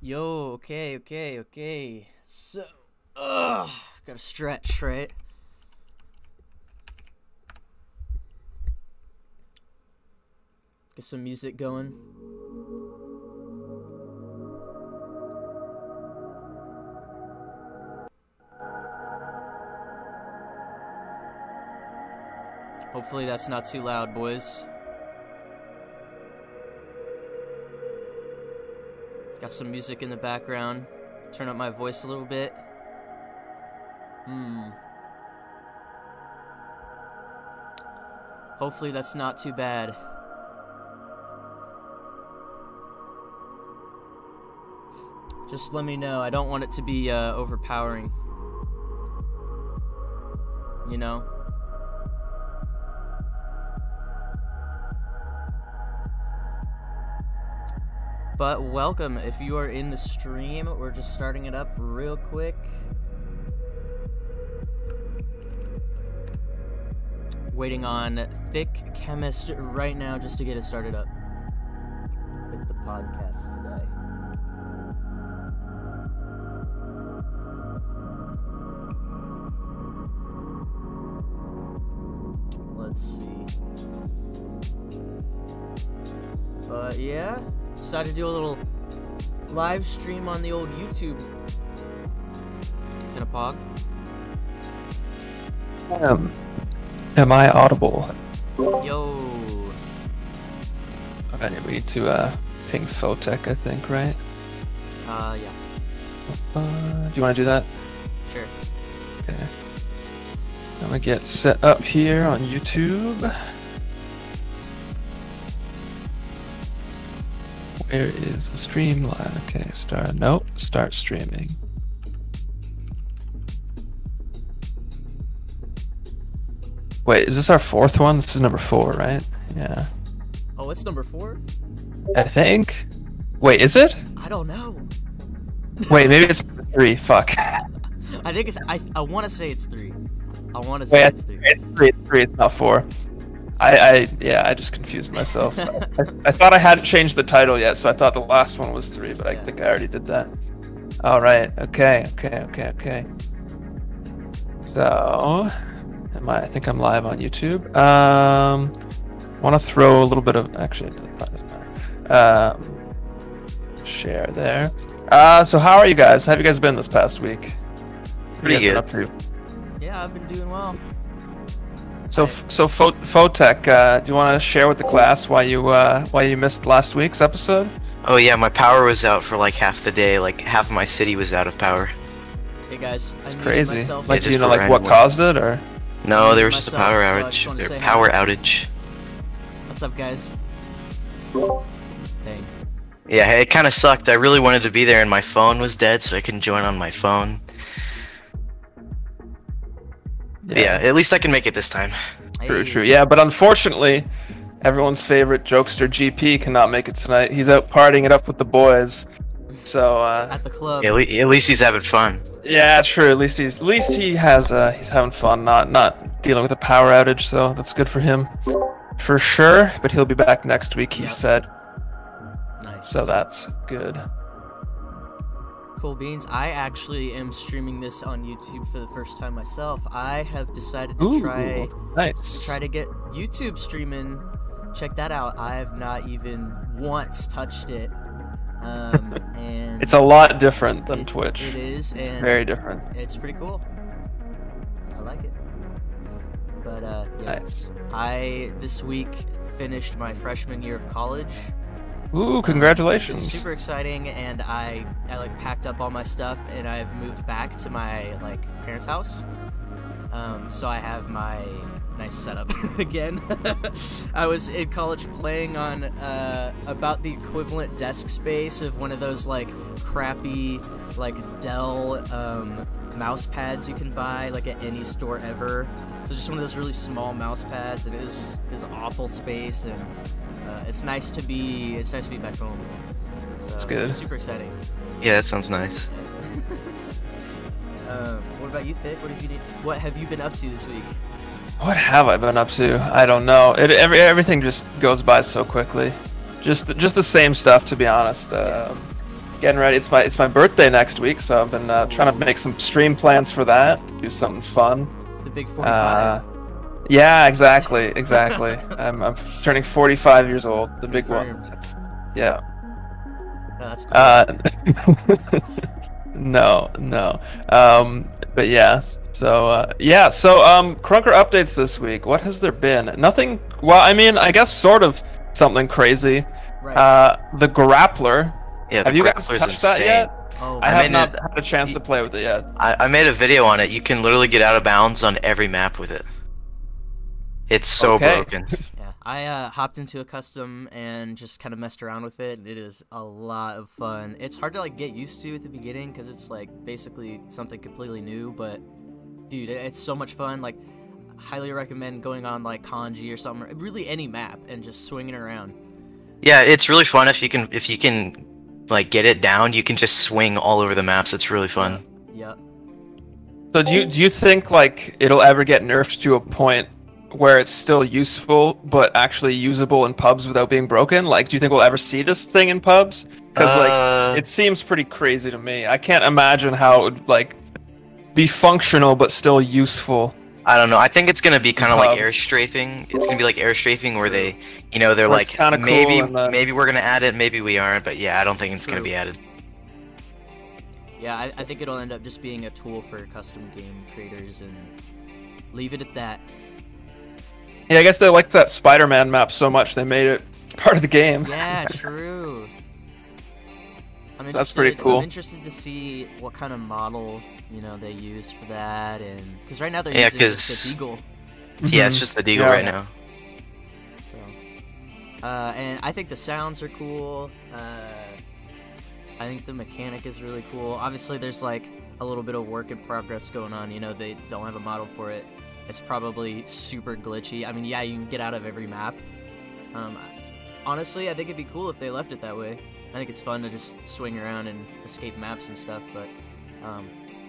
Yo, okay. So, gotta stretch, right? Get some music going. Hopefully that's not too loud, boys. Got some music in the background. Turn up my voice a little bit. Hopefully that's not too bad. Just let me know. I don't want it to be overpowering. You know? But welcome, if you are in the stream, we're just starting it up real quick. Waiting on ThiccChemist right now just to get it started up with the podcast today. Let's see. But yeah. Decided to do a little live stream on the old YouTube. Can a pog? Am I audible? Yo. Okay, we need to ping Photek, I think, right? Yeah. Do you want to do that? Sure. Okay. I'm gonna get set up here on YouTube. Where is the stream line? Okay, start streaming. Wait, is this our fourth one? This is number 4, right? Yeah. Oh, it's number 4? I think. Wait, is it? I don't know. Wait, maybe it's 3. Fuck. I think it's. I want to say it's 3. I want to say it's 3. It's 3. It's not 4. Yeah, I just confused myself. I thought I hadn't changed the title yet, so I thought the last one was 3, but I think I already did that. All right. Okay. So, I think I'm live on YouTube. Want to throw a little bit of actually. It doesn't matter. Share there. So how are you guys? How have you guys been this past week? Pretty good. Yeah, I've been doing well. So Photek, do you want to share with the class why you missed last week's episode? Oh yeah, my power was out for like half the day. Like half of my city was out of power. Hey guys, it's crazy. Myself. Like, do you know like what caused it, or? No, there was just a power outage. Power outage. What's up, guys? Dang. Yeah, it kind of sucked. I really wanted to be there, and my phone was dead, so I couldn't join on my phone. Yeah, at least I can make it this time. True. Yeah, but unfortunately, everyone's favorite jokester GP cannot make it tonight. He's out partying it up with the boys. So at the club. At least he's having fun. Yeah, true. At least he has he's having fun, not dealing with a power outage. So that's good for him, for sure. But he'll be back next week, he said. Nice. So that's good. Cool beans. I actually am streaming this on YouTube for the first time myself. I have decided to try to get YouTube streaming. Check that out. I have not even once touched it. And it's a lot different than Twitch. It is. It's very different. It's pretty cool. I like it. But yeah. Nice. I this week finished my freshman year of college. Ooh, congratulations. It's super exciting, and I like packed up all my stuff, and I've moved back to my like parents' house. So I have my nice setup again. I was in college playing on about the equivalent desk space of one of those like crappy like Dell mouse pads you can buy like at any store ever. So just one of those really small mouse pads, and it was just this awful space, and it's nice to be back home. So, that's good. Super exciting. Yeah, that sounds nice. What about you, Thick? What have you been up to this week? What have I been up to? I don't know. Everything just goes by so quickly. Just the same stuff, to be honest. getting ready. It's my birthday next week, so I've been trying to make some stream plans for that. Do something fun. The big 45. Yeah, exactly. I'm turning 45 years old. The big one. Yeah. Oh, that's cool. No. But yeah. So Krunker updates this week. What has there been? Nothing. Well, I mean, I guess sort of something crazy. Right. The grappler. Yeah, Have you guys touched that yet? Oh, I have not had a chance to play with it yet. I made a video on it. You can literally get out of bounds on every map with it. It's so broken. Yeah, I hopped into a custom and just kind of messed around with it. It is a lot of fun. It's hard to like get used to at the beginning because it's like basically something completely new. But dude, it's so much fun. Like, highly recommend going on like Kanji or something, really any map, and just swinging around. Yeah, it's really fun if you can like get it down. You can just swing all over the maps. It's really fun. Yep. So do you think like it'll ever get nerfed to a point where it's still useful but actually usable in pubs without being broken? Like, do you think we'll ever see this thing in pubs? Because like it seems pretty crazy to me. I can't imagine how it would like be functional but still useful. I don't know. I think it's gonna be kind of like air strafing. It's gonna be like air strafing where they, they're like, maybe we're gonna add it, maybe we aren't. But yeah, I don't think it's gonna be added. Yeah, I think it'll end up just being a tool for custom game creators and leave it at that. Yeah, I guess they liked that Spider-Man map so much they made it part of the game. Yeah, true. So that's pretty cool. I'm interested to see what kind of model they use for that, and because right now they're using the Deagle. Yeah, it's just the Deagle right now. So, and I think the sounds are cool. I think the mechanic is really cool. Obviously, there's like a little bit of work in progress going on. They don't have a model for it. It's probably super glitchy. I mean, yeah, you can get out of every map. Honestly, I think it'd be cool if they left it that way. I think it's fun to just swing around and escape maps and stuff, but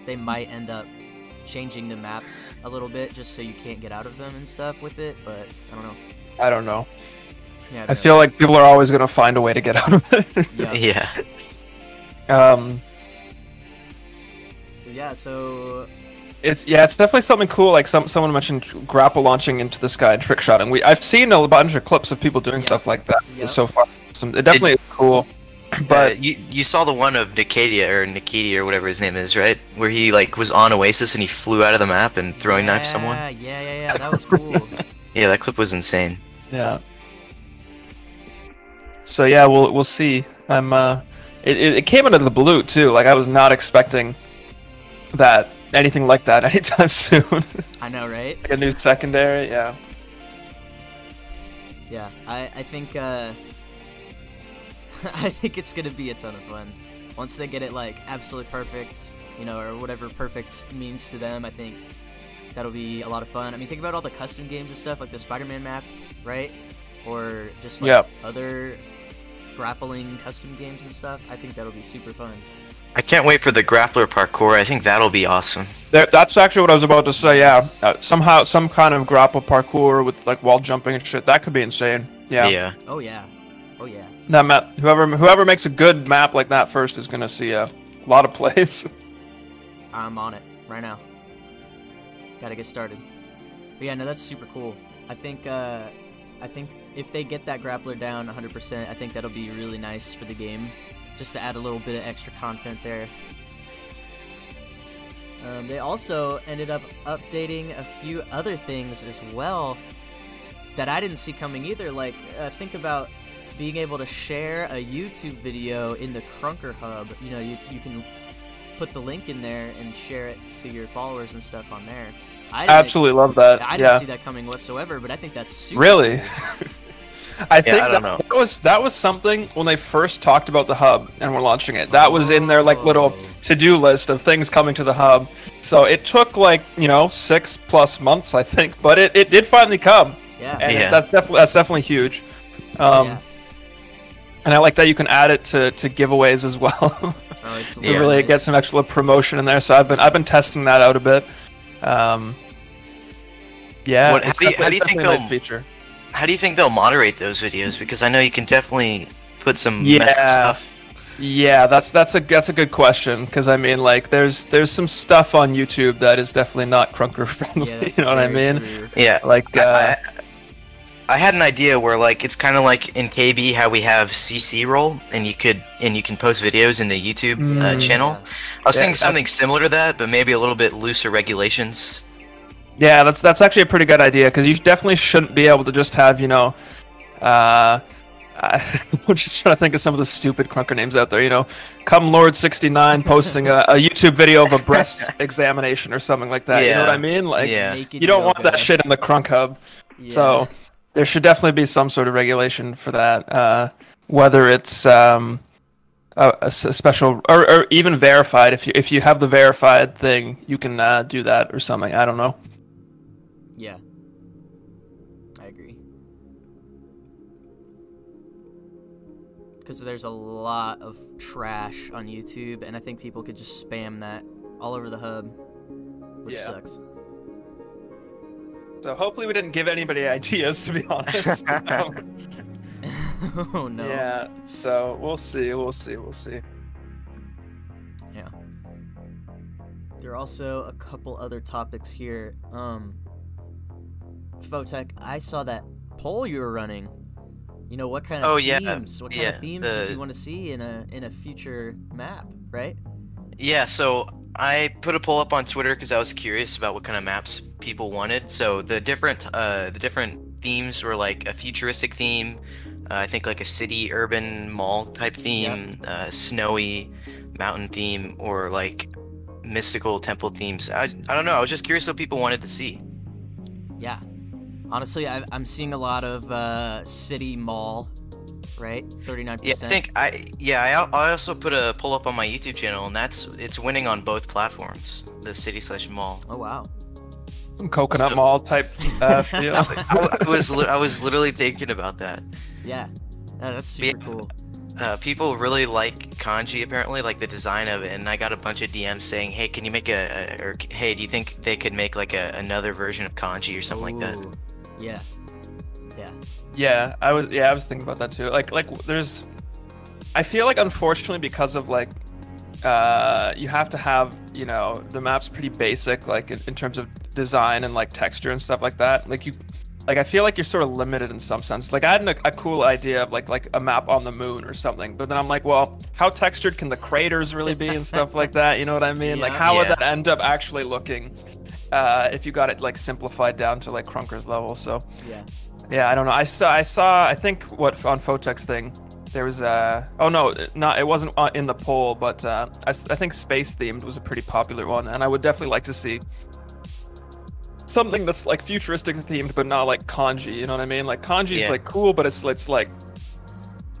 they might end up changing the maps a little bit just so you can't get out of them and stuff with it, but I don't know. Yeah, I feel like people are always going to find a way to get out of it. Yeah. Yeah, so it's definitely something cool. Like someone mentioned grapple launching into the sky and trick shotting. I've seen a bunch of clips of people doing stuff like that so far. It definitely is cool. But you saw the one of Nikiti or whatever his name is, right? Where he like was on Oasis and he flew out of the map and throwing knifed someone. Yeah, that was cool. Yeah, that clip was insane. Yeah. So yeah, we'll see. It came out of the blue too. Like I was not expecting anything like that anytime soon. I know, right? Like a new secondary, yeah. Yeah, I think I think it's gonna be a ton of fun once they get it like absolutely perfect, or whatever perfect means to them. I think that'll be a lot of fun. I mean, think about all the custom games and stuff like the Spider-Man map, right? Or just like other grappling custom games and stuff. I think that'll be super fun. I can't wait for the grappler parkour. I think that'll be awesome. That's actually what I was about to say. Yeah, somehow some kind of grapple parkour with like wall jumping and shit. That could be insane. Yeah. Yeah. Oh yeah. That map. Whoever makes a good map like that first is gonna see a lot of plays. I'm on it right now. Gotta get started. But yeah, no, that's super cool. I think if they get that grappler down 100%, I think that'll be really nice for the game, just to add a little bit of extra content there. They also ended up updating a few other things as well that I didn't see coming either. Like, think about being able to share a YouTube video in the Krunker hub. You can put the link in there and share it to your followers and stuff on there. I absolutely love that. I didn't see that coming whatsoever, but I think that's super really cool. I think that was something when they first talked about the hub and were launching it. That was in their like little to-do list of things coming to the hub. So it took like 6+ months, I think, but it did finally come. Yeah, and that's definitely huge. And I like that you can add it to giveaways as well. It's to really get some extra promotion in there. So I've been testing that out a bit. How do you think they'll moderate those videos? Because I know you can definitely put some messed up stuff. Yeah, that's a good question, because I mean, like, there's some stuff on YouTube that is definitely not Krunker friendly. Yeah, you know what I mean? True. Yeah, like I had an idea where, like, it's kind of like in KB how we have CC roll, and you can post videos in the YouTube channel. Yeah. I was thinking something similar to that, but maybe a little bit looser regulations. Yeah, that's actually a pretty good idea, because you definitely shouldn't be able to just have, you know, I'm just trying to think of some of the stupid Krunker names out there, you know, Come Lord 69 posting a YouTube video of a breast examination or something like that. You know what I mean? Like, you don't want that shit in the Krunk hub. Yeah. So there should definitely be some sort of regulation for that, whether it's a special or even verified. If you have the verified thing, you can do that or something. I don't know. Yeah, I agree. Because there's a lot of trash on YouTube, and I think people could just spam that all over the hub, which sucks. So hopefully we didn't give anybody ideas, to be honest. Oh no. Yeah. So we'll see. Yeah. There are also a couple other topics here. Photek, I saw that poll you were running. You know, what kind of themes? What kind of themes did you want to see in a future map, right? Yeah, so I put a poll up on Twitter because I was curious about what kind of maps people wanted. So the different themes were like a futuristic theme, I think like a city, urban, mall type theme, snowy, mountain theme, or like mystical temple themes. I don't know. I was just curious what people wanted to see. Yeah. Honestly, I'm seeing a lot of city mall, right? 39%. Yeah, I also put a poll up on my YouTube channel, and it's winning on both platforms, the city/mall. Oh wow. Some coconut mall type feel. I was literally thinking about that. Yeah, that's super cool. People really like kanji, apparently, like the design of it, and I got a bunch of DMs saying, "Hey, can you make or hey, do you think they could make like another version of kanji or something like that?" Yeah. Yeah, I was thinking about that too. Like there's, I feel like unfortunately because of like, you have to have, you know, the map's pretty basic, like in terms of design and like texture and stuff like that. Like I feel like you're sort of limited in some sense. Like I had a cool idea of like a map on the moon or something, but then I'm like, well, how textured can the craters really be and stuff like that? You know what I mean? Yeah. Like how would that end up actually looking? If you got it like simplified down to like Krunker's level. So yeah, I don't know. I saw I think what on Photek's thing there was it wasn't in the poll, but I think space themed was a pretty popular one, and I would definitely like to see something that's like futuristic themed but not like kanji. You know what I mean? Like kanji is like cool, but it's like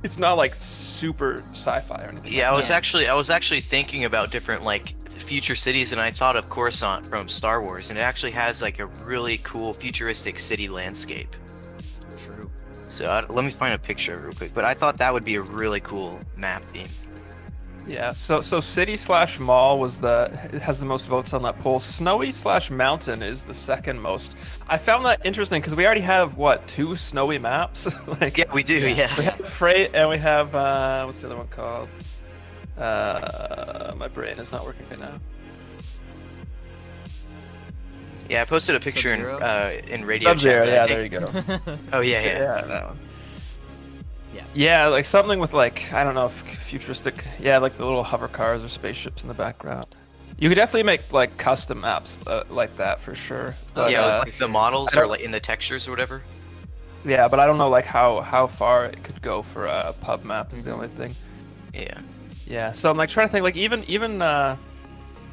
it's not like super sci-fi or anything. Yeah, I was actually thinking about different like future cities, and I thought of Coruscant from Star Wars, and it actually has like a really cool futuristic city landscape. True. So let me find a picture real quick, but I thought that would be a really cool map theme. Yeah, so city/mall it has the most votes on that poll. Snowy/mountain is the second most. I found that interesting because we already have 2 snowy maps. Like, yeah, we do. Yeah. We have Freight and we have what's the other one called? My brain is not working right now. Yeah, I posted a picture in radio Sub-Zero, chat. yeah, there you go. Oh yeah, that one. Yeah, like something with like, I don't know, futuristic, like the little hover cars or spaceships in the background. You could definitely make like custom maps like that for sure. But, with, like the models or like in the textures or whatever. Yeah, but I don't know like how far it could go for a pub map is the only thing. Yeah, so I'm like trying to think like even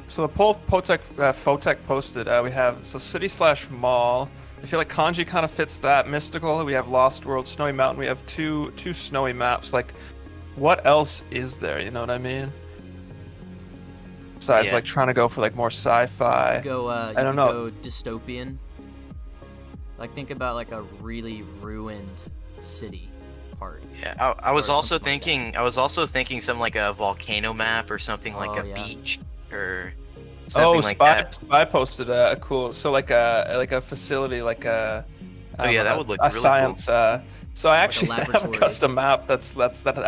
so the poll Photek posted, we have city/mall. I feel like kanji kind of fits that. Mystical, we have Lost World, Snowy Mountain. We have two snowy maps. Like, what else is there? You know what I mean? Besides, like trying to go for like more sci-fi. I don't know. Go dystopian. Like think about like a really ruined city part. Yeah, I was also thinking. I was also thinking something like a volcano map or something like a beach or. Spy posted a cool, so like a facility, like a that would look a really science. Cool. So I actually have a custom map that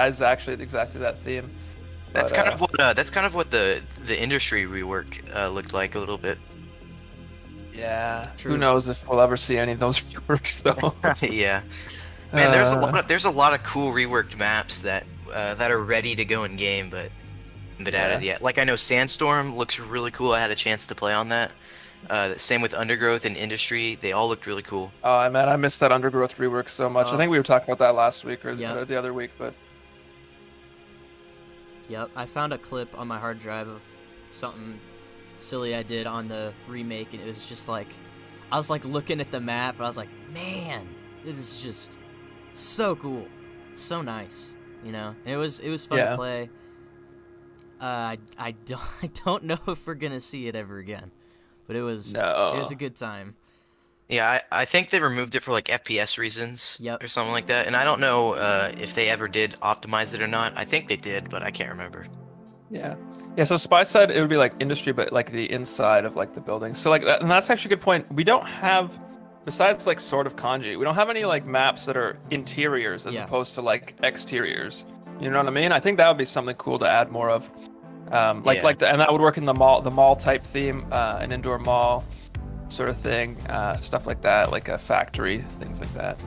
is actually exactly that theme. That's But, kind of what the industry rework looked like a little bit. yeah. True. Who knows if we'll ever see any of those reworks though. Yeah. Man, there's Uh, there's a lot of cool reworked maps that that are ready to go in game, but added yet. Like I know Sandstorm looks really cool. I had a chance to play on that. Same with Undergrowth and Industry. They all looked really cool. Oh man, I missed that Undergrowth rework so much. I think we were talking about that last week or the other week, but Yep, I found a clip on my hard drive of something silly I did on the remake, and it was just like, I was like looking at the map, and I was like, man, this is just so cool, so nice, you know. And it was fun to play. I don't know if we're gonna see it ever again, but it was a good time. Yeah, I think they removed it for like FPS reasons or something like that. And I don't know if they ever did optimize it or not. I think they did, but I can't remember. Yeah. So Spy said it would be like Industry, but like the inside of like the building. So like that, and that's actually a good point. We don't have, besides like sort of Kanji, we don't have any like maps that are interiors as opposed to like exteriors. You know what I mean? I think that would be something cool to add more of. And that would work in the mall type theme, an indoor mall sort of thing, stuff like that, like a factory, things like that.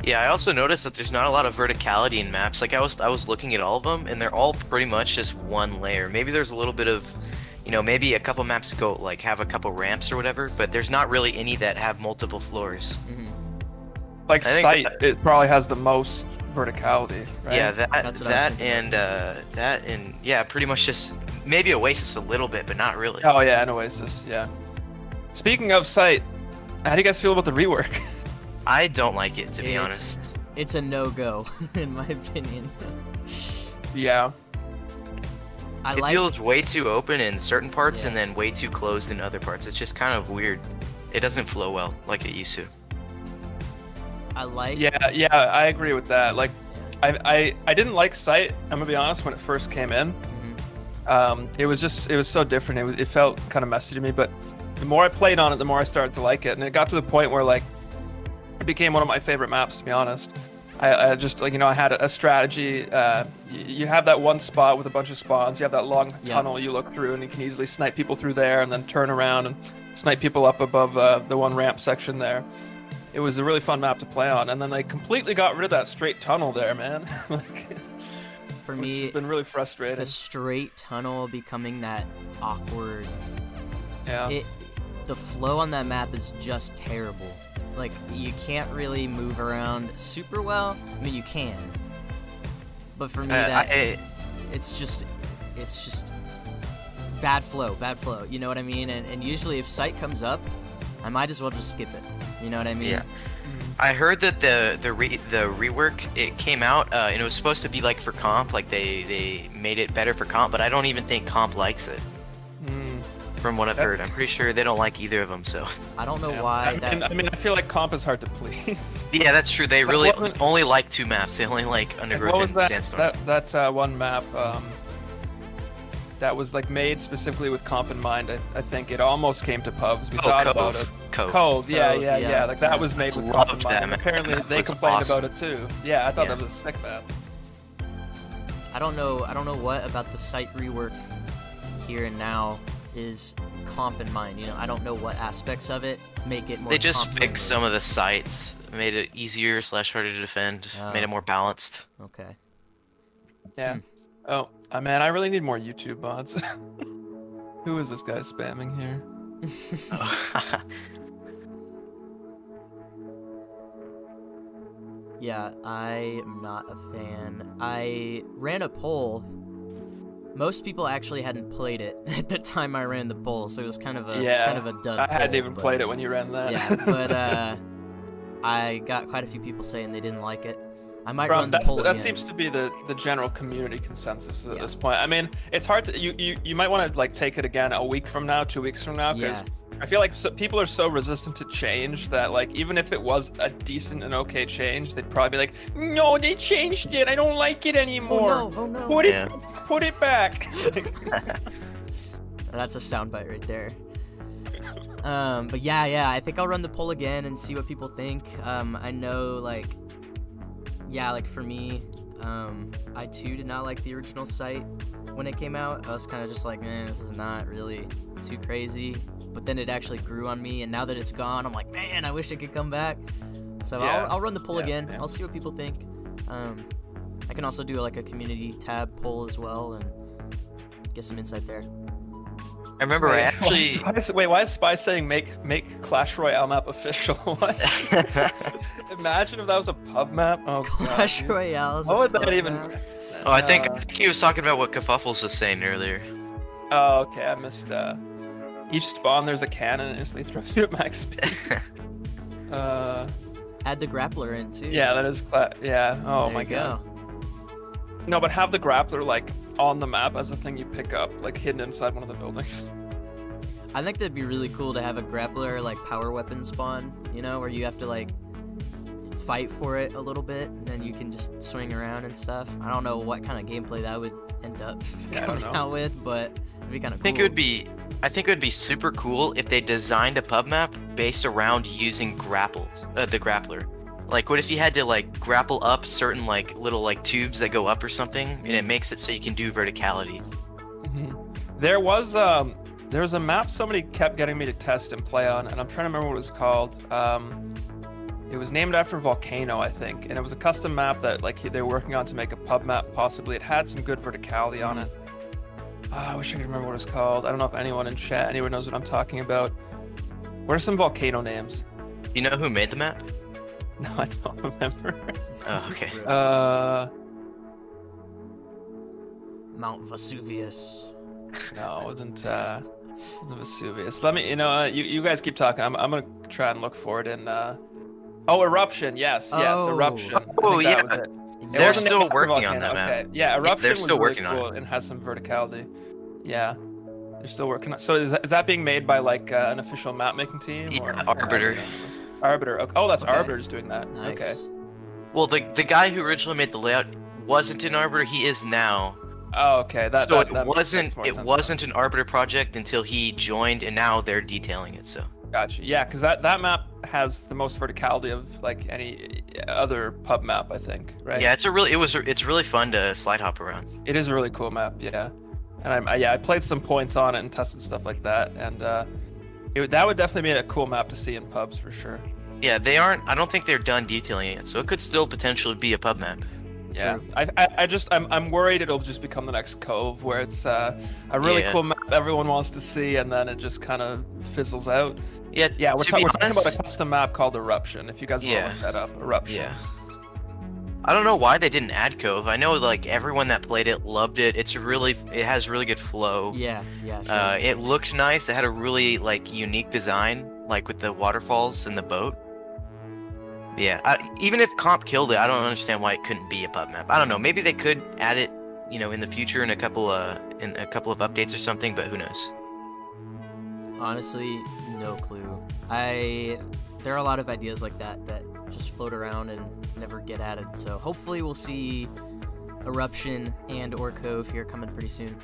Yeah, I also noticed that there's not a lot of verticality in maps. Like I was looking at all of them, and they're all pretty much just one layer. Maybe there's a little bit of, you know, maybe a couple maps go like have a couple ramps or whatever, but there's not really any that have multiple floors. Mm-hmm. Like Sight, it probably has the most verticality, right? Yeah, that and yeah, pretty much just maybe Oasis a little bit, but not really. Oh yeah, and Oasis, yeah. Speaking of Sight, how do you guys feel about the rework? I don't like it, to be honest. It's a no-go, in my opinion. Yeah. It feels way too open in certain parts and then way too closed in other parts. It's just kind of weird. It doesn't flow well like it used to. Yeah, I agree with that. Like, I didn't like Sight, I'm gonna be honest, when it first came in. It was so different. It felt kind of messy to me, but the more I played on it, the more I started to like it, and it got to the point where like it became one of my favorite maps, to be honest. I just like, you know, I had a strategy. You have that one spot with a bunch of spawns. You have that long tunnel you look through, and you can easily snipe people through there, and then turn around and snipe people up above the one ramp section there. It was a really fun map to play on, and then they completely got rid of that straight tunnel there, man. Like, for me, it's been really frustrating. The straight tunnel becoming that awkward. Yeah. The flow on that map is just terrible. Like, you can't really move around super well. I mean, you can, but for me, it's just bad flow. You know what I mean? And usually, if Sight comes up, I might as well just skip it. You know what I mean? Yeah. I heard that the rework, it came out and it was supposed to be like for comp, like they made it better for comp, but I don't even think comp likes it. From what I've heard, I'm pretty sure they don't like either of them. So I don't know why. I mean, I feel like comp is hard to please. Yeah, that's true. They really only like two maps. They only like Undergrowth and Sandstorm. That one map that was like made specifically with comp in mind. I think it almost came to pubs. We thought about it. Cove. Yeah. Like that was made with comp in mind. Apparently they complained about it too. Yeah, I thought that was a sick map. I don't know what about the Sight rework here and now is comp in mind. You know, I don't know what aspects of it make it more. They just fixed some of the sites, made it easier / harder to defend, made it more balanced. Okay. Yeah. Oh, man, I really need more YouTube mods. Who is this guy spamming here? Yeah, I'm not a fan. I ran a poll. Most people actually hadn't played it at the time I ran the poll, so it was kind of a dud. I hadn't even played it when you ran that. Yeah, but I got quite a few people saying they didn't like it. I might run the poll again. That seems to be the general community consensus at this point. I mean, it's hard to you might want to like take it again a week from now, 2 weeks from now, because I feel like people are so resistant to change that like even if it was a decent and okay change, they'd probably be like, no, they changed it. I don't like it anymore. Oh no. Put it back. That's a soundbite right there. But yeah, I think I'll run the poll again and see what people think. I know like for me, I too did not like the original site when it came out. I was kind of just like, man, this is not really too crazy. But then it actually grew on me, and now that it's gone, I'm like, man, I wish it could come back. So Yeah. I'll run the poll again. Same. I'll see what people think. I can also do like a community tab poll as well and get some insight there. I remember I actually. Why is Spy saying make Clash Royale map official? What? Imagine if that was a pub map. Oh, Clash God, Royale. what would that even? Oh, I think he was talking about what Kafuffles was saying earlier. Oh, okay, I missed. Each spawn there's a cannon and instantly throws you at max speed. Add the grappler in too. Yeah, that is yeah. Oh There my you God. No, but have the grappler like on the map as a thing you pick up, like hidden inside one of the buildings. I think that'd be really cool to have a grappler like power weapon spawn, you know, where you have to like fight for it a little bit and then you can just swing around and stuff. I don't know what kind of gameplay that would end up coming out with, but it'd be kind of cool. I think it would be super cool if they designed a pub map based around using grapples, the grappler. Like, what if you had to like grapple up certain like little like tubes that go up or something, and it makes it so you can do verticality. There was a map somebody kept getting me to test and play on, and I'm trying to remember what it was called. It was named after a volcano, I think, and it was a custom map that like they were working on to make a pub map. Possibly, it had some good verticality on it. I wish I could remember what it's called. I don't know if anyone in chat, anyone knows what I'm talking about. What are some volcano names? You know who made the map? No, I don't remember. Oh, okay. Mount Vesuvius. No, it wasn't Vesuvius. Let me, you guys keep talking. I'm gonna try and look for it in. Oh, Eruption. Yes, Eruption. Oh, yeah. That was it. They're still working on that map. Okay. Yeah, Eruption They're still was working really on cool it. and has some verticality. Yeah, they're still working on. So is that being made by like an official map making team? Yeah, or Arbiter. Arbiter. Okay. Oh, that's Okay. Arbiter's doing that. Nice. Okay. Well, the guy who originally made the layout wasn't in Arbiter. He is now. Oh, okay. So that makes more it sense wasn't an Arbiter project until he joined, and now they're detailing it. So. now. Gotcha. Yeah, because that map has the most verticality of like any other pub map, I think. Right. Yeah, it's really fun to slide hop around. It is a really cool map. Yeah. And I played some points on it and tested stuff like that, and that would definitely be a cool map to see in pubs for sure. Yeah, they aren't. I don't think they're done detailing it, so it could still potentially be a pub map. Yeah, True. I'm worried it'll just become the next Cove, where it's a really cool map everyone wants to see, and then it just kind of fizzles out. Yeah, Yeah, we're talking about a honest, custom map called Eruption. If you guys want to look that up, Eruption. Yeah. I don't know why they didn't add Cove. I know like everyone that played it loved it. It has really good flow. Yeah, sure. It looked nice. It had a really like unique design, like with the waterfalls and the boat. Yeah, even if Comp killed it, I don't understand why it couldn't be a pub map. I don't know. Maybe they could add it, in the future in a couple of updates or something. But who knows? Honestly, no clue. There are a lot of ideas like that just float around and never get added. So hopefully we'll see Eruption and or Cove here coming pretty soon.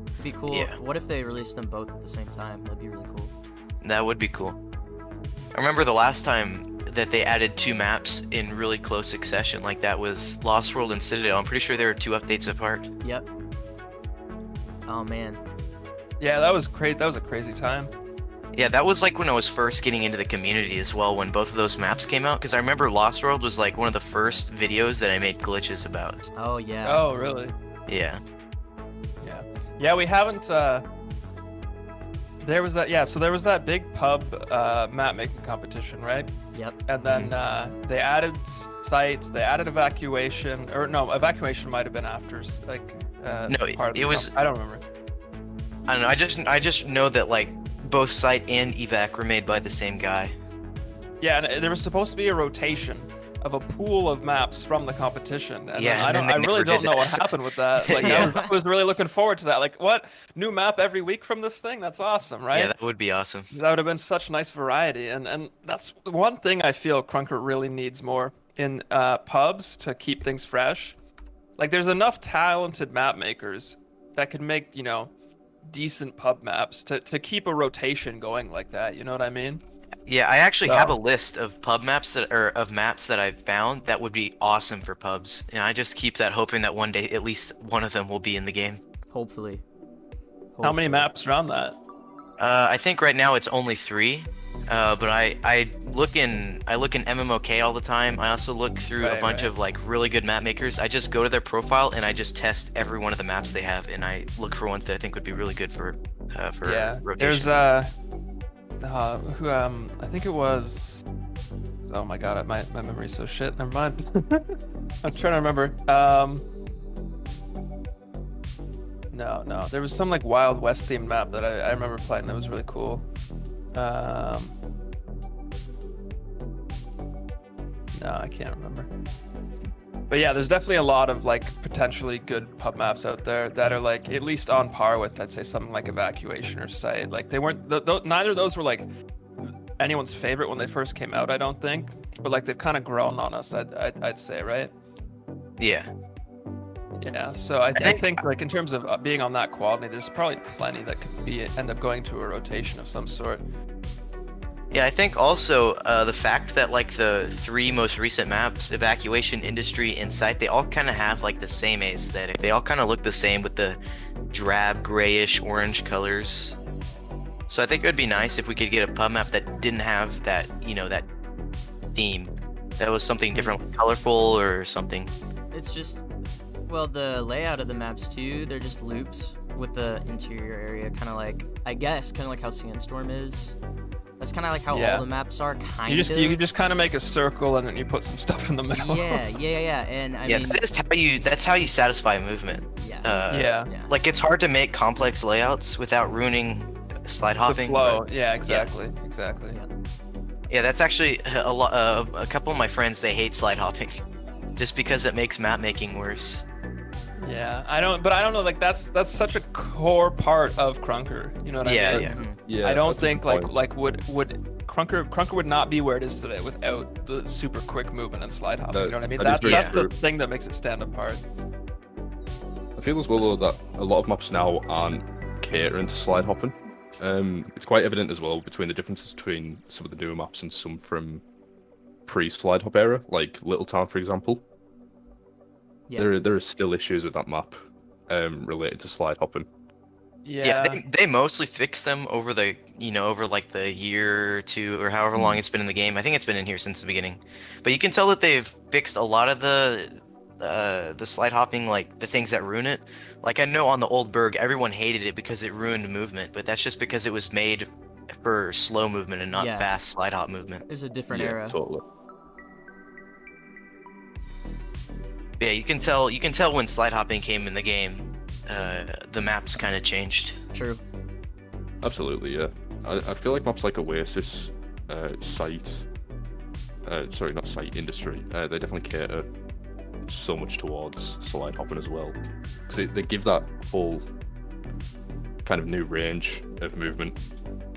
It'd be cool. Yeah. What if they released them both at the same time? That'd be really cool. That would be cool. I remember the last time that they added 2 maps in really close succession. Like that was Lost World and Citadel. I'm pretty sure they were 2 updates apart. Yep. Oh man. Yeah, that was great. That was a crazy time. Yeah, that was like when I was first getting into the community as well, when both of those maps came out, because I remember Lost World was like one of the first videos that I made glitches about. Oh yeah. Oh, really? Yeah. Yeah, we haven't. There was that. Yeah, so there was that big pub map making competition, right? Yep. And then they added sites. They added evacuation, or no, evacuation might have been after. No, part of it was. I don't remember. I don't know. I just know that like both site and evac were made by the same guy. Yeah, and there was supposed to be a rotation of a pool of maps from the competition. And Yeah, then and then I they really never don't did know what that. happened with that. Like, Yeah. I was really looking forward to that. Like, what? New map every week from this thing? That's awesome, right? Yeah, that would be awesome. That would have been such nice variety. And that's one thing I feel Krunker really needs more in pubs to keep things fresh. Like, there's enough talented map makers that could make, decent pub maps to keep a rotation going like that. You know what I mean? Yeah, I actually So- have a list of pub maps of maps that I've found that would be awesome for pubs, and I just keep that hoping that one day at least one of them will be in the game. Hopefully. How many Hopefully. maps are on that? I think right now it's only 3, but I look in MMOK all the time. I also look through a Right, bunch right. of like really good map makers. I just go to their profile and I just test every one of the maps they have, and I look for ones that I think would be really good for Yeah, rotation. there's who I think it was. Oh my god, my memory's so shit. Never mind. I'm trying to remember. No, there was some like Wild West themed map that I remember playing that was really cool. No, I can't remember. But yeah, there's definitely a lot of like potentially good pub maps out there that are like at least on par with, I'd say, something like Evacuation or Sight. Like they weren't, neither of those were like anyone's favorite when they first came out, I don't think. But like they've kind of grown on us, I'd say, right? Yeah. Yeah. So I think like in terms of being on that quality, there's probably plenty that could end up going to a rotation of some sort. Yeah, I think also the fact that like the 3 most recent maps, Evacuation, Industry, and Sight, they all kind of have like the same aesthetic. They all kind of look the same with the drab, grayish, orange colors. So I think it would be nice if we could get a pub map that didn't have that, that theme. That was something different, like colorful or something. It's just, well, the layout of the maps too, they're just loops with the interior area, kind of like, I guess, kind of like how Sandstorm is. That's kind of like how all the maps are, kind of. You can just kind of make a circle and then you put some stuff in the middle. Yeah. And I mean, that's how you satisfy movement. Yeah. Like it's hard to make complex layouts without ruining slide hopping. The flow. but- Yeah, exactly. Yeah, that's actually a couple of my friends, they hate slide hopping just because it makes map making worse. Yeah, I don't know. Like that's such a core part of Krunker. You know what I mean? Yeah. Yeah, I don't that's a think good like point. would Krunker would not be where it is today without the super quick movement and slide hopping. You know what I mean? that is That's very the true. thing that makes it stand apart. I feel as well though that a lot of maps now aren't catering to slide hopping. It's quite evident as well between the differences between some of the newer maps and some from pre-slide hop era, like Little Town for example. Yeah. There are still issues with that map related to slide hopping. Yeah. They mostly fixed them over the over like the year or 2 or however long it's been in the game. I think it's been in here since the beginning, but you can tell that they've fixed a lot of the slide hopping, like the things that ruin it. Like I know on the old Berg, everyone hated it because it ruined movement, but that's just because it was made for slow movement and not fast slide hop movement. It's a different Yeah, era. totally. Yeah, you can tell when slide hopping came in the game. The maps kind of changed. True. Absolutely, yeah. I feel like maps like Oasis, Industry, they definitely cater so much towards slide hopping as well. Because they give that whole kind of new range of movement.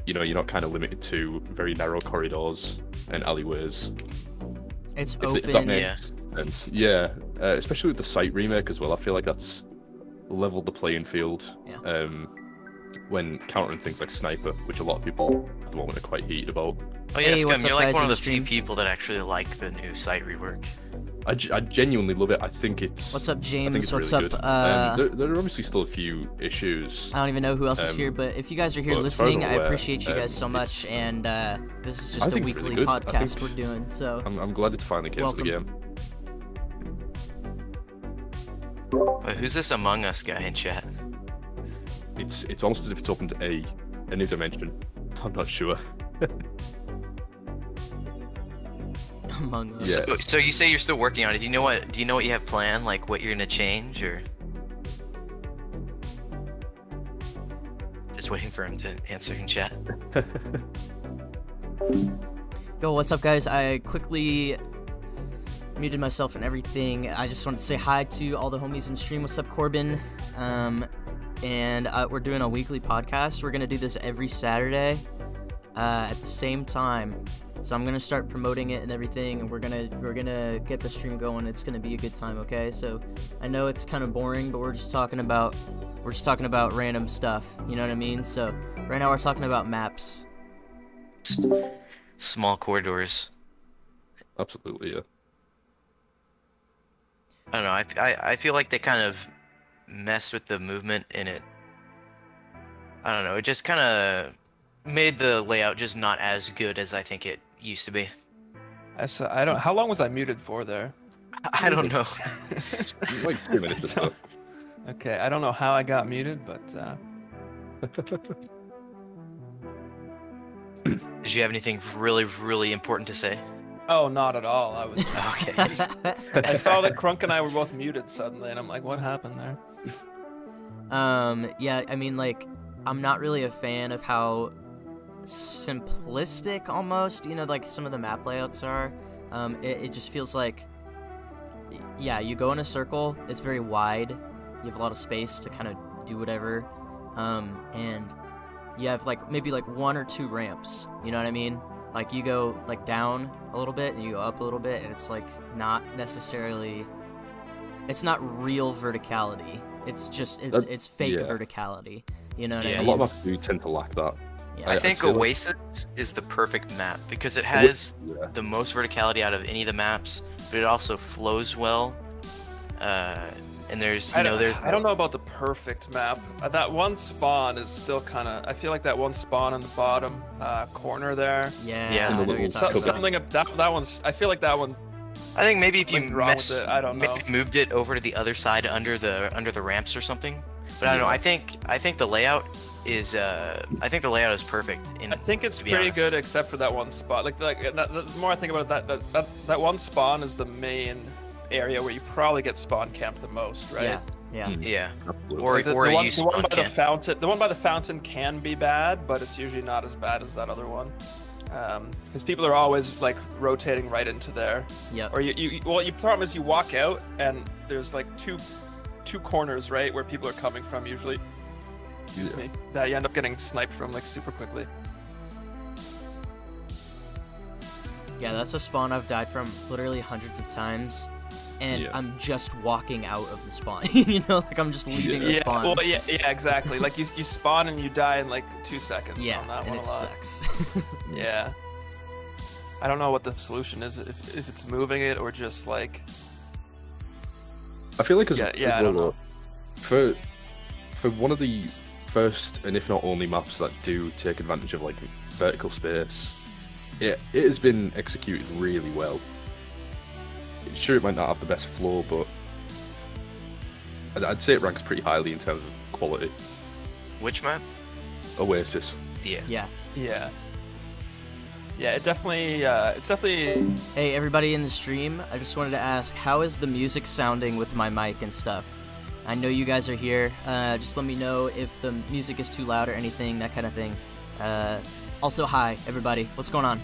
You know, you're not kind of limited to very narrow corridors and alleyways. It's If open. that makes sense. Yeah, especially with the Sight remake as well. I feel like that's leveled the playing field. Yeah. When countering things like Sniper, which a lot of people at the moment are quite heated about. Oh yeah, Hey, Scum, what's you're up, like guys, one in of the the few stream? people that actually like the new site rework. I genuinely love it. I think it's. What's up, I think James? it's What's really up? good. There are obviously still a few issues. I don't even know who else is Um, here, but if you guys are here but as far as listening, I'm I aware, appreciate you guys so it's- much. And this is I just a think it's weekly really good. I podcast think- we're doing. So I'm glad it's finally came to the game. But who's this Among Us guy in chat? It's almost as if it's opened a new dimension. I'm not sure. Among Us. Yeah. So you say you're still working on it. Do you know what you have planned? Like what you're gonna change, or just waiting for him to answer in chat? Yo, what's up, guys? I quickly muted myself and everything. I just wanted to say hi to all the homies in stream. What's up, Corbin? And we're doing a weekly podcast. We're gonna do this every Saturday at the same time. So I'm gonna start promoting it and everything, and we're gonna get the stream going. It's gonna be a good time, okay? So I know it's kind of boring, but we're just talking about random stuff. You know what I mean? So right now we're talking about maps. small corridors. Absolutely, yeah. I don't know. I feel like they kind of messed with the movement in it. I don't know. It just kind of made the layout just not as good as I think it used to be. I don't. How long was I muted for there? I don't know. Like 2 minutes or so. Okay, I don't know how I got muted, but Did you have anything really, really important to say? oh, not at all. I was. Okay. I saw that Krunk and I were both muted suddenly, and I'm like, what happened there? Yeah, I mean, like, I'm not really a fan of how simplistic almost, you know, like some of the map layouts are. It just feels like, yeah, you go in a circle, it's very wide, you have a lot of space to kind of do whatever, and you have like maybe like 1 or 2 ramps, you know what I mean? Like you go like down a little bit and you go up a little bit, and it's like not necessarily, it's not real verticality. It's just it's fake yeah. verticality. You know what I Yeah. A mean? lot of maps do tend to lack that. Yeah. I I'd think say, like- Oasis is the perfect map because it has Yeah. the most verticality out of any of the maps, but it also flows well. And there's, you know, there's. I don't know about the perfect map. That one spawn is still kind of. I feel like that one spawn in the bottom corner there. Yeah, Yeah. I know what you're So, talking about. something that one's. I feel like that one. I think maybe if you Something's wrong with it, I don't know. maybe moved it over to the other side under the ramps or something. But I don't know. I think the layout is perfect. I think it's to be pretty honest. good except for that one spot. The more I think about it, that one spawn is the main area where you probably get spawn camped the most, right? Yeah, yeah. Yeah. Absolutely. Or Like the or one, you the one spawn by the camp. fountain. The one by the fountain can be bad, but it's usually not as bad as that other one. Because people are always like rotating right into there. Yep. Or your problem is you walk out and there's like two corners, right, where people are coming from usually. Excuse me. That you end up getting sniped from like super quickly. Yeah, that's a spawn I've died from literally hundreds of times, and Yeah. I'm just walking out of the spawn. You know, like I'm just leaving the Yeah, spawn. well, yeah, exactly. Like you spawn and you die in like 2 seconds. Yeah, on that and one it a lot. sucks. Yeah. I don't know what the solution is, if it's moving it or just like. I feel like as Yeah, as I don't well, though, for one of the first and if not only maps that do take advantage of like vertical space, it has been executed really well. Sure, it might not have the best flow, but I'd say it ranks pretty highly in terms of quality. Which map? Oasis. Yeah. Yeah. Yeah. Yeah, it's definitely. Hey, everybody in the stream, I just wanted to ask, how is the music sounding with my mic and stuff? I know you guys are here. Just let me know if the music is too loud or anything, that kind of thing. Also, hi, everybody. What's going on?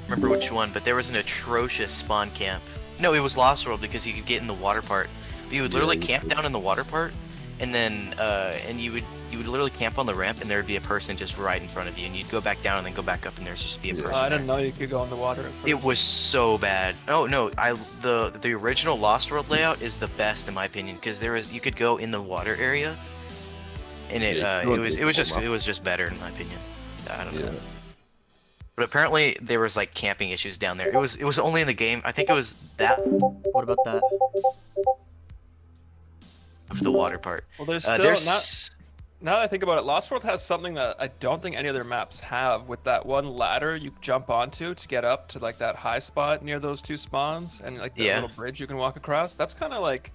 Remember which one? But there was an atrocious spawn camp. No, it was Lost World because you could get in the water part. But you would literally Yeah, you camp could. down in the water part, and then and you would literally camp on the ramp, and there would be a person just right in front of you, and you'd go back down and then go back up, and there's just be a Yeah. person. I there. didn't know you could go in the water. At first. It was so bad. Oh no, the original Lost World layout is the best in my opinion because you could go in the water area, and Yeah, you it can was just better in my opinion. I don't know. Yeah. But apparently there was like camping issues down there. It was only in the game. I think it was that What about that? the water part. Well, there's still now that I think about it, Lost World has something that I don't think any other maps have. With that one ladder you jump onto to get up to like that high spot near those 2 spawns, and like the Yeah. little bridge you can walk across. That's kind of like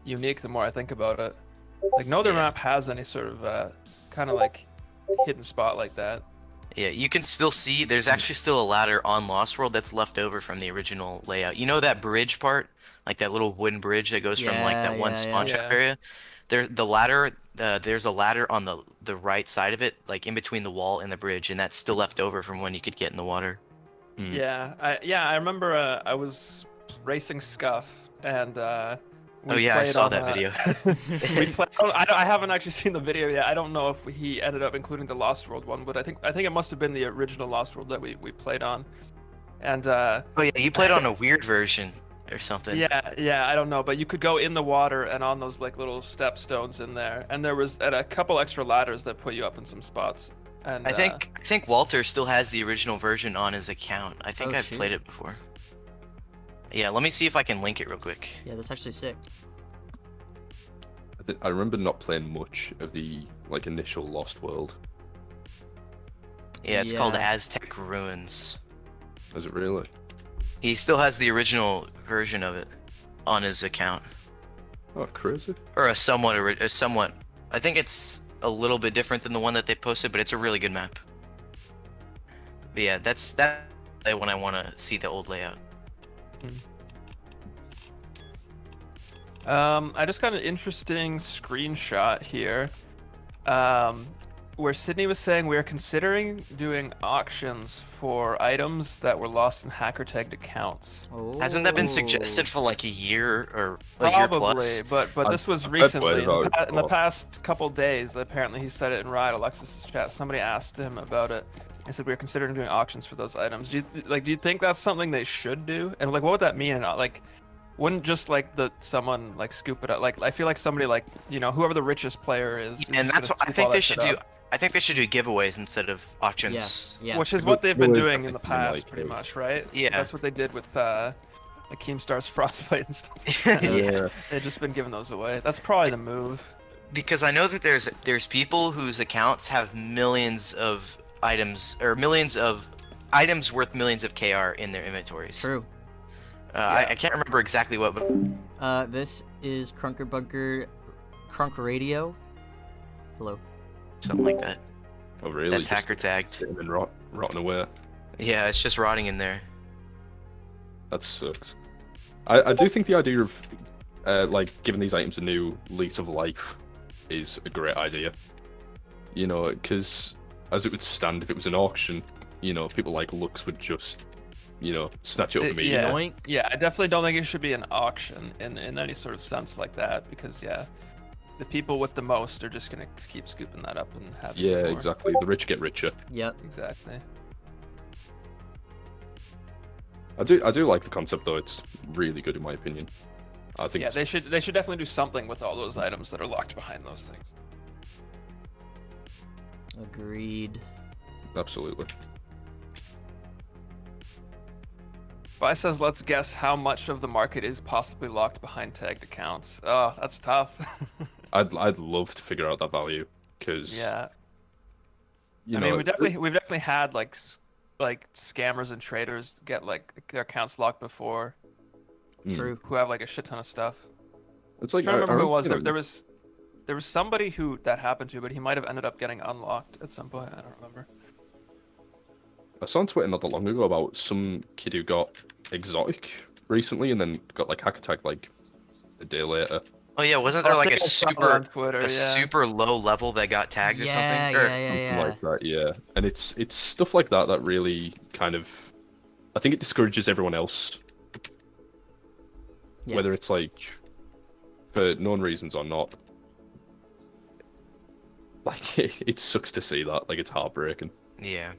unique. The more I think about it, like no other Yeah. map has any sort of kind of like hidden spot like that. Yeah, you can still see there's actually still a ladder on Lost World that's left over from the original layout. You know that bridge part? Like that little wooden bridge that goes from like that Yeah, one yeah, spawn yeah. trap area? The ladder, there's a ladder on the right side of it, like in between the wall and the bridge, and that's still left over from when you could get in the water. Mm. Yeah, I remember I was racing Scuff and we Oh yeah, I played saw on, that video. we played. I haven't actually seen the video yet. I don't know if he ended up including the Lost World one, but I think it must have been the original Lost World that we played on. And Oh yeah, you played on a weird version or something. yeah, I don't know, but you could go in the water and on those like little step stones in there, and there was a couple extra ladders that put you up in some spots. And I think Walter still has the original version on his account. I think Oh, I've shoot. played it before. Yeah, let me see if I can link it real quick. Yeah, that's actually sick. I remember not playing much of the like initial Lost World. Yeah, it's called Yeah. Aztec Ruins. Is it really? He still has the original version of it on his account, Oh, crazy. or a somewhat. I think it's a little bit different than the one that they posted, but it's a really good map. But yeah, that's when I want to see the old layout. I just got an interesting screenshot here, where Sydney was saying we are considering doing auctions for items that were lost in hacker-tagged accounts. Oh. Hasn't that been suggested for like a year or a year Probably, plus? but this was I've recently. heard about it In the before. past couple days, apparently he said it in Riot Alexis's chat. Somebody asked him about it. He said we are considering doing auctions for those items. Do you think that's something they should do? And like, what would that mean? And like, wouldn't just like someone like scoop it up? Like, I feel like somebody like whoever the richest player is. And just that's gonna what I scoop think all they that should shit do. up. I think they should do giveaways instead of auctions. Yeah. Which is what they've been Well, doing in the definitely past, like pretty those. much, right? Yeah. That's what they did with like Keemstar's Frostbite and stuff. Yeah. They've just been giving those away. That's probably the move. Because I know that there's people whose accounts have millions of items or millions of items worth millions of KR in their inventories. True. I can't remember exactly what, but This is Krunker Bunker, Krunk Radio. Hello. something like that. Oh, really? That's Just hacker tagged. sitting and rotting away. Yeah, it's just rotting in there. That sucks. I do think the idea of like giving these items a new lease of life is a great idea. Because as it would stand, if it was an auction, people like Lux would just, snatch it up immediately. Yeah. Yoink. Yeah, I definitely don't think it should be an auction in any sort of sense like that, because the people with the most are just gonna keep scooping that up and having Yeah, more. exactly. The rich get richer. Yep. Exactly. I do like the concept though. It's really good in my opinion. I think Yeah, it's they should definitely do something with all those items that are locked behind those things. Agreed. absolutely. Bi says, let's guess how much of the market is possibly locked behind tagged accounts. Oh, that's tough. I'd love to figure out that value because Yeah. you I know mean, we've definitely had like scammers and traders get like their accounts locked before, True. who have like a shit ton of stuff. it's like I don't remember who it was. you know, There was somebody who that happened to, but he might have ended up getting unlocked at some point. I don't remember. I saw on Twitter not that long ago about some kid who got exotic recently and then got like hack attack like a day later. Oh yeah, wasn't there I like think a I saw it super on Twitter, yeah. super low level that got tagged or Yeah, something? Or- yeah. Like that, yeah. And it's stuff like that that really kind of, I think it discourages everyone else. Yeah. Whether it's like for known reasons or not. Like it sucks to see that. Like it's heartbreaking. Yeah.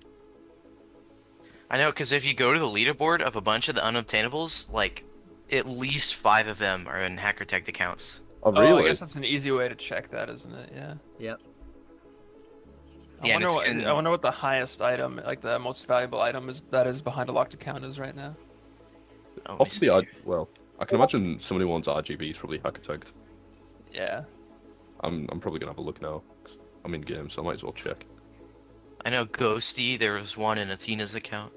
I know, because if you go to the leaderboard of a bunch of the unobtainables, like at least 5 of them are in hacker tagged accounts. Oh Oh, really? I guess that's an easy way to check that, isn't it? Yeah. Yep. Yeah, and I wonder what the highest item, like the most valuable item that is behind a locked account is right now. Oh, let me Possibly, see. well, I can imagine somebody who wants RGB is probably hacker tagged. Yeah. I'm probably gonna have a look now. 'Cause I'm in game, so I might as well check. I know Ghosty, there was one in Athena's account.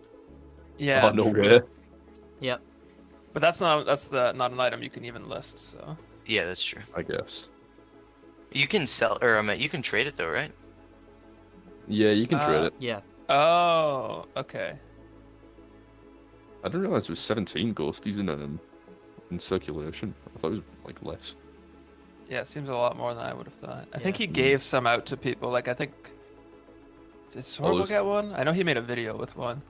Yeah. Oh no true. way. Yep. But that's not an item you can even list. So. Yeah, that's true. I guess. You can sell, or I mean, you can trade it though, right? Yeah, you can trade it. Yeah. Oh. Okay. I didn't realize there was 17 ghosties in circulation. I thought it was like less. Yeah, it seems a lot more than I would have thought. I think Yeah. he gave some out to people. Like I think. Did Sorbo there's- get one? I know he made a video with one.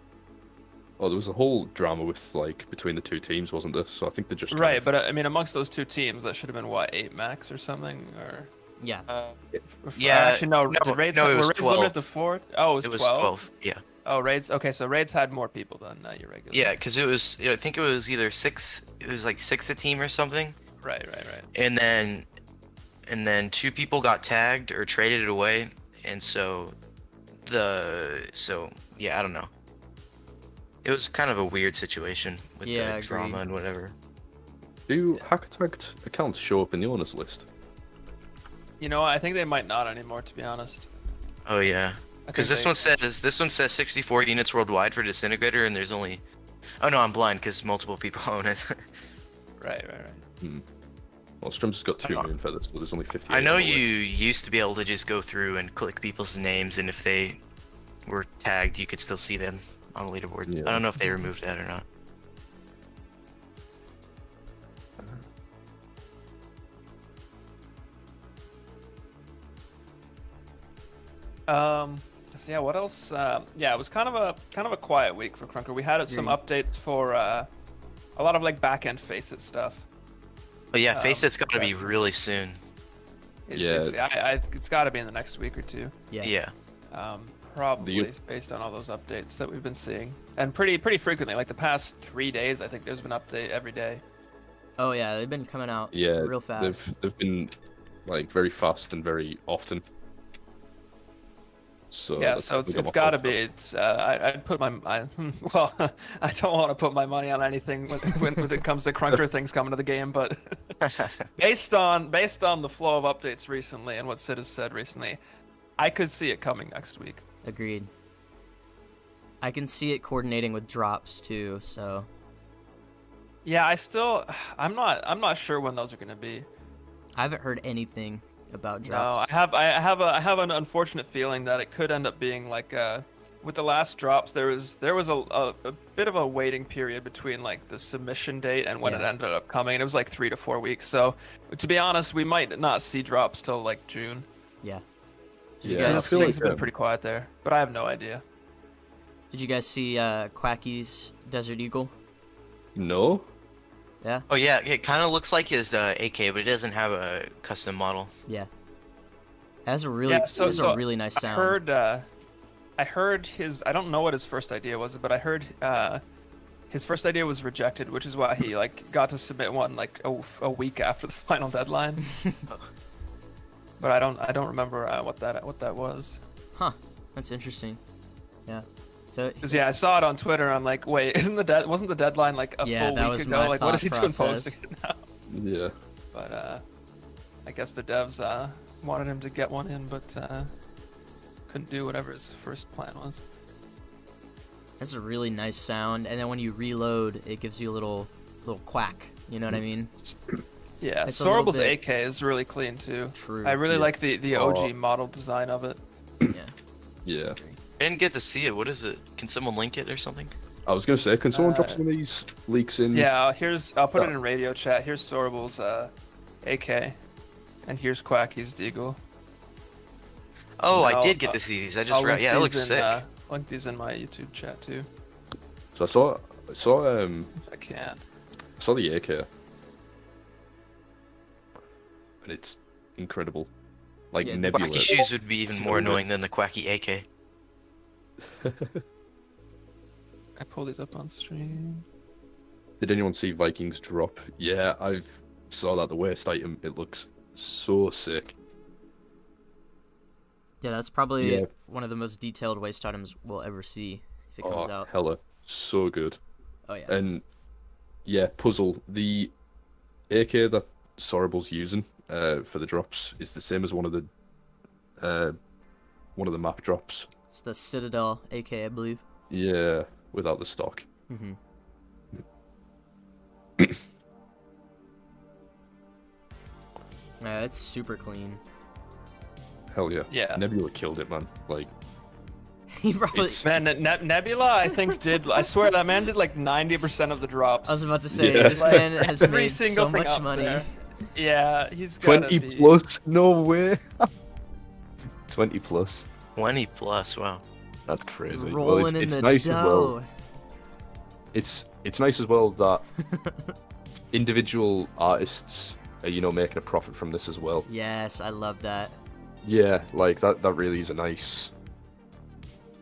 Oh, there was a whole drama with like between the two teams, wasn't there? So I think they just kind Right, of- but I mean, amongst those two teams, that should have been what, 8 max or something, or. Yeah. Yeah, Actually, no. no, Did raids, no, it were was raids 12. limited to 4? Oh, It was 12. 12. Yeah. Oh, raids. Okay, so raids had more people than your regular. Yeah, because it was, I think it was either 6, it was like 6 a team or something. Right. And then 2 people got tagged or traded it away, and so yeah, I don't know. It was kind of a weird situation with Yeah, the drama agreed. and whatever. Do hacker-tagged accounts show up in the owners list? You know, I think they might not anymore, to be honest. Oh yeah, I because think this one says 64 units worldwide for Disintegrator, and there's only. Oh no, I'm blind because multiple people own it. Right. Well, Strums has got 2 million feathers, but there's only 58. I know on the you list. used to be able to just go through and click people's names, and if they were tagged, you could still see them on the leaderboard. Yeah. I don't know if they removed that or not. So yeah, what else? Yeah, it was kind of a quiet week for Krunker. We had some updates for a lot of like back-end Faceit stuff. But yeah, Facet's got to be yeah. really soon. It's got to be in the next week or two. Yeah. Probably based on all those updates that we've been seeing, and pretty frequently. Like the past 3 days, I think there's been an update every day. Oh yeah, they've been coming out real fast. They've been like very fast and very often. So yeah, so it's got to be. It's I'd put well, I don't want to put my money on anything when it comes to Krunker things coming to the game, but based on the flow of updates recently and what Sid has said recently, I could see it coming next week. Agreed. I can see it coordinating with drops too, so. Yeah, I'm not sure when those are gonna be. I haven't heard anything about No, drops. I have an unfortunate feeling that it could end up being like with the last drops there was a bit of a waiting period between like the submission date and when it ended up coming, and it was like 3 to 4 weeks. So to be honest, we might not see drops till like June. Yeah. Things have been pretty quiet there, but I have no idea. Did you guys see Quacky's Desert Eagle? No. Yeah. Oh yeah, it kind of looks like his AK, but it doesn't have a custom model. Yeah. It has a really, a really nice sound. I heard his. I don't know what his first idea was, but I heard his first idea was rejected, which is why he like got to submit one like a week after the final deadline. But I don't remember what that was. Huh. That's interesting. Yeah. So. Cause yeah, I saw it on Twitter. And I'm like, wait, wasn't the deadline like a full week ago? Like, what is he doing posting it now? Yeah. But I guess the devs wanted him to get one in, but couldn't do whatever his first plan was. That's a really nice sound, and then when you reload, it gives you a little quack. You know what I mean? Yeah, It's Sorable's AK is really clean too. True. I really like the OG model design of it. Yeah. Yeah. I didn't get to see it. What is it? Can someone link it or something? I was gonna say, can someone drop some of these leaks in? Yeah, I'll put it in radio chat. Here's Sorable's AK, and here's Quacky's Deagle. Oh, I did get to see these. I just read. Yeah, it looks sick. Link these in my YouTube chat too. So I saw If I can. I saw the AK, and it's incredible. Like Yeah, nebula. Quacky shoes would be even So more annoying nice. than the Quacky AK. I pull these up on stream. Did anyone see Vikings drop? Yeah, I saw that, the waste item. It looks so sick. Yeah, that's probably one of the most detailed waste items we'll ever see if it comes out. Hella, so good. Oh yeah. And yeah, puzzle. The AK that Sorable's using for the drops is the same as one of the map drops. It's the Citadel AK, I believe. Yeah, without the stock. Mm-hmm. Yeah, it's super clean. Hell yeah. Yeah. Nebula killed it, man. Like, He probably. Man, Nebula, I think I swear that man did like 90% of the drops. I was about to say, Yeah. this man has Every made single so thing much up money. there. Yeah, he's gotta 20 be. plus? No way. 20 plus. 20 plus, wow. That's crazy. Rolling it's in the nice as well. dough. It's nice as well that individual artists are, making a profit from this as well. Yes, I love that. Yeah, like that really is a nice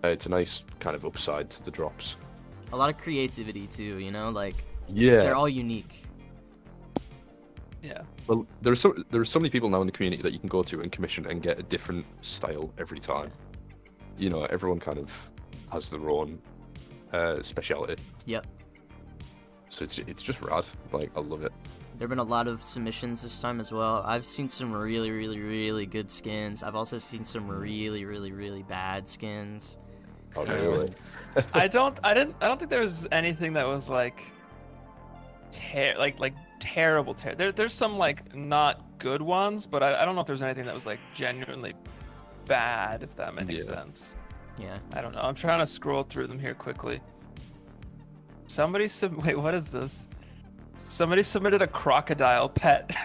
it's a nice kind of upside to the drops. A lot of creativity too, like Yeah. they're all unique. Yeah. Well, there's so many people now in the community that you can go to and commission and get a different style every time. you know, everyone kind of has their own speciality. Yep. So it's just rad. Like, I love it. There've been a lot of submissions this time as well. I've seen some really, really, really good skins. I've also seen some really, really, really bad skins. Oh, really? I don't think there was anything that was like terrible. There's some like not good ones, but I don't know if there's anything that was like genuinely bad, if that makes sense. Yeah. I don't know. I'm trying to scroll through them here quickly. Wait, what is this? Somebody submitted a crocodile pet.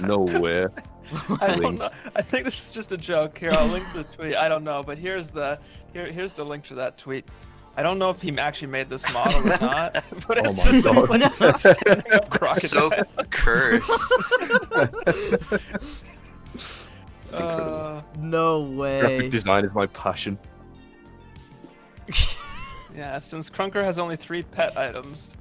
No way. I don't know. I think this is just a joke. Here, I'll link the tweet. I don't know, but here's the link to that tweet. I don't know if he actually made this model or not, but it's just like standing up crocodile. So cursed. No way. Graphic design is my passion. Yeah, since Krunker has only 3 pet items.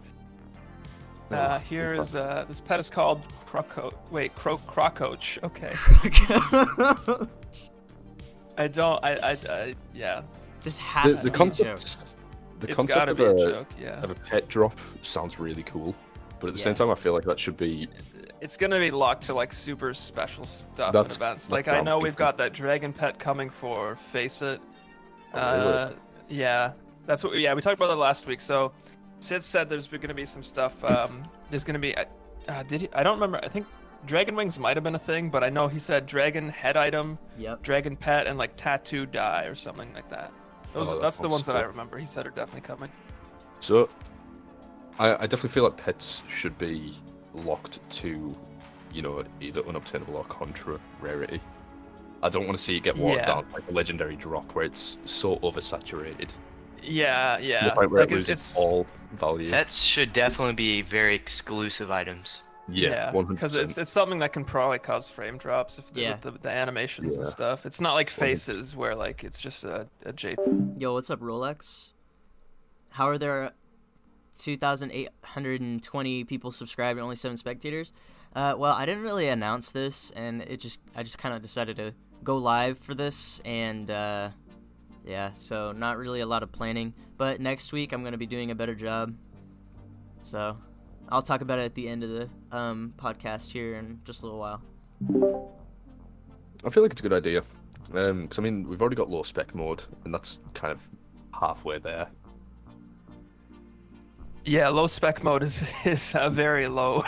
Here's this pet is called Crocoach. Okay. Yeah. This has to be a joke. The It's concept gotta of be a joke, yeah. of a pet drop sounds really cool, but at the Yeah. same time, I feel like that should be. It's gonna be locked to like super special stuff That's- and events. that's Like what I I'm know we've thinking. got that dragon pet coming for Face It. Oh, really? Yeah, that's what. Yeah, we talked about that last week. So Sid said there's gonna be some stuff. There's gonna be. Did he? I don't remember. I think dragon wings might have been a thing, but I know he said dragon head item, Yep. dragon pet, and like tattoo die or something like that. That's the sounds ones that I cool. remember. He said are definitely coming. So, I definitely feel like pets should be locked to, you know, either unobtainable or contra rarity. I don't want to see it get watered Yeah. down like a legendary drop where it's so oversaturated. Yeah, To yeah. the point where Like, it loses all value. Pets should definitely be very exclusive items. Yeah, 100%. because it's something that can probably cause frame drops if Yeah. with the animations and Yeah. stuff. It's not like faces where like it's just a J. Yo, what's up, Rolex? How are there 2,820 people subscribed and only 7 spectators? Well, I didn't really announce this, and I just kind of decided to go live for this, and yeah, so not really a lot of planning. But next week I'm gonna be doing a better job. So I'll talk about it at the end of the podcast here in just a little while. I feel like it's a good idea. Because I mean, we've already got low spec mode, and that's kind of halfway there. Yeah, low spec mode is very low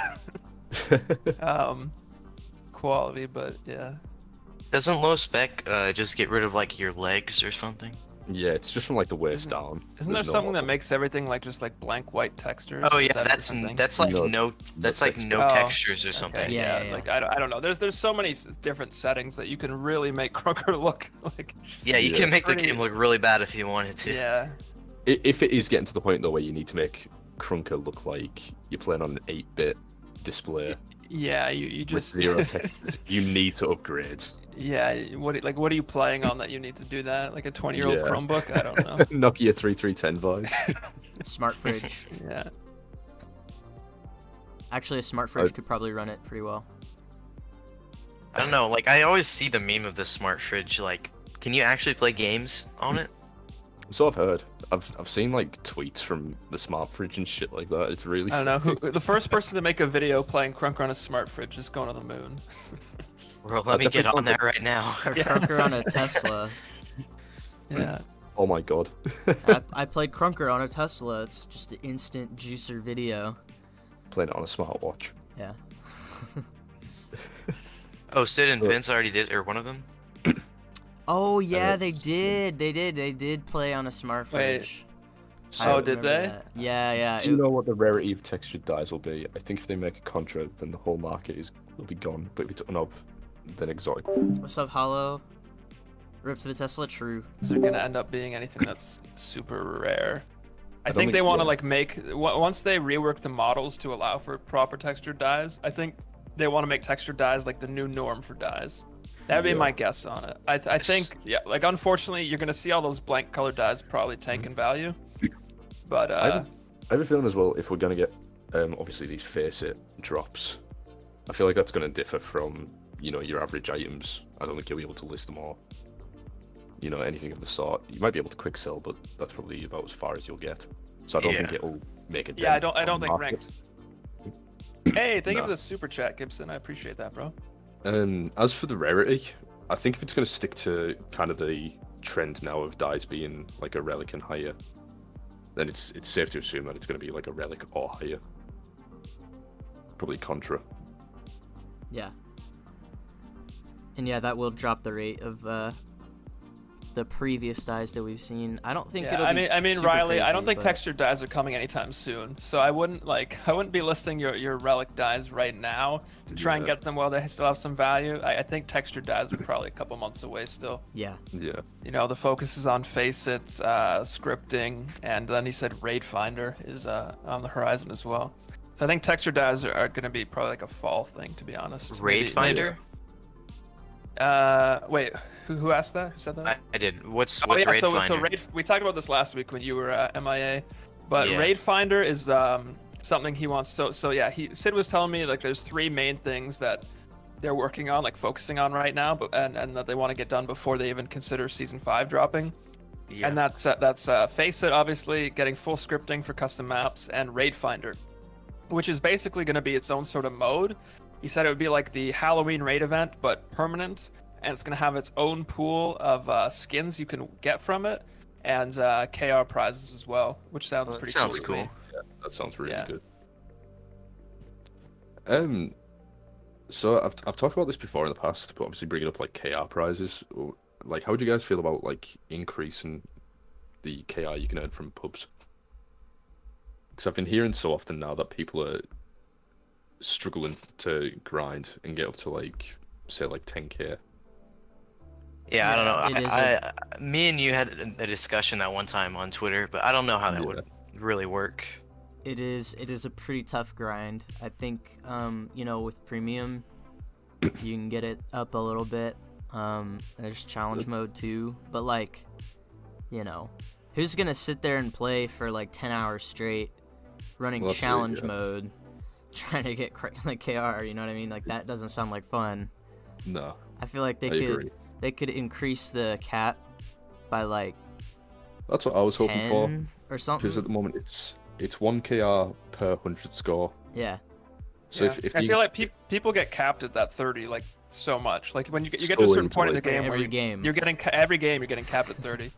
quality, but yeah. Doesn't low spec just get rid of like your legs or something? Yeah, it's just from like the waist down. Isn't there There's no something that model. makes everything like just like blank white textures? Oh Is yeah, that a that's different thing? that's like No- no that's like texture. no Oh, textures or something. Okay, Yeah, yeah, yeah. like I don't know. There's so many different settings that you can really make Krunker look like. Yeah, you Yeah. can make the Pretty- game look really bad if you wanted to. Yeah. If it is getting to the point though where you need to make Krunker look like you're playing on an 8-bit display Yeah, you with just 0 texture, you need to upgrade. yeah. What are you playing on that you need to do that? Like a 20-year-old Yeah. Chromebook? I don't know. Nokia 3310 vibes. Smart fridge. Yeah. Actually, a smart fridge could probably run it pretty well. I don't know, like I always see the meme of the smart fridge. Like, can you actually play games on it? So I've heard. I've seen like tweets from the smart fridge and shit like that. It's really. I don't know. The first person to make a video playing Krunker on a smart fridge is going to the moon. Well, let me get definitely on that right now. Or Krunker on a Tesla. Yeah. Oh my god. I played Krunker on a Tesla. It's just an instant juicer video. Playing it on a smartwatch. Yeah. Oh, Sid and Vince already did, or one of them? Oh yeah, they did. They did play on a smart Wait. fridge. So, Oh, I did remember they? that. Yeah, yeah. do you know what the rarity of textured dyes will be? I think if they make a contra, then the whole market will be gone. But if it's unob, then exotic. What's up, Hollow? Rip to the Tesla. True. Is there gonna end up being anything that's super rare? I don't think they think- want to yeah. like make once they rework the models to allow for proper textured dyes. I think they want to make textured dyes like the new norm for dyes. That'd be Yeah. my guess on it. I think yeah, like unfortunately you're gonna see all those blank colored dyes probably tank in value. But I have a feeling as well, if we're gonna get obviously these face it drops, I feel like that's gonna differ from, you know, your average items. I don't think you'll be able to list them all. you know, anything of the sort. You might be able to quick sell, but that's probably about as far as you'll get. So I don't think it'll make a dent. Yeah, I on don't the think market. ranked. Hey, thank you No. for the super chat, Gibson. I appreciate that, bro. As for the rarity, I think if it's going to stick to kind of the trend now of dies being like a relic and higher, then it's safe to assume that it's going to be like a relic or higher. Probably Contra. Yeah. And yeah, that will drop the rate of the previous dies that we've seen. I don't think Yeah, it'll be I mean, super Riley, I crazy, don't think but textured dies are coming anytime soon. So I wouldn't be listing your relic dies right now to try and Yeah. get them while they still have some value. I think textured dies are probably a couple months away still. yeah. Yeah. You know, the focus is on Faceit, scripting, and then he said Raid Finder is on the horizon as well. So I think textured dies are going to be probably like a fall thing, to be honest. Raid Finder? Wait, who asked that? Who said that? I did. What's Oh yeah, Raid so Finder? we talked about this last week when you were MIA, but Yeah. Raid Finder is something he wants. So yeah, Sid was telling me like there's 3 main things that they're working on, like focusing on right now, but and that they want to get done before they even consider season 5 dropping. Yeah. And that's Faceit, obviously, getting full scripting for custom maps, and Raid Finder, which is basically going to be its own sort of mode. He said it would be like the Halloween raid event, but permanent, and it's going to have its own pool of skins you can get from it, and KR prizes as well, which sounds Well, that pretty sounds cool. to me. cool. That sounds really Yeah. good. So I've talked about this before in the past, but obviously bringing up like KR prizes, like how do you guys feel about like increasing the KR you can earn from pubs? Because I've been hearing so often now that people are struggling to grind and get up to like say like 10k. Yeah, I don't know. It is Me and you had a discussion that one time on Twitter, but I don't know how that Yeah. would really work. It is a pretty tough grind. I think you know, with premium you can get it up a little bit. There's challenge mode too, but like, you know, who's gonna sit there and play for like 10 hours straight running Well, that's true, challenge yeah. mode trying to get like KR, you know what I mean? Like that doesn't sound like fun. No, I feel like I agree. they could increase the cap by like That's what I was hoping 10 for. or Because something. at the moment it's 1 KR per 100 score. Yeah. So Yeah. if I you, feel like people get capped at that 30 like so much. Like when you get to a So certain point in the into, game every where game. you're getting every game you're getting capped at 30.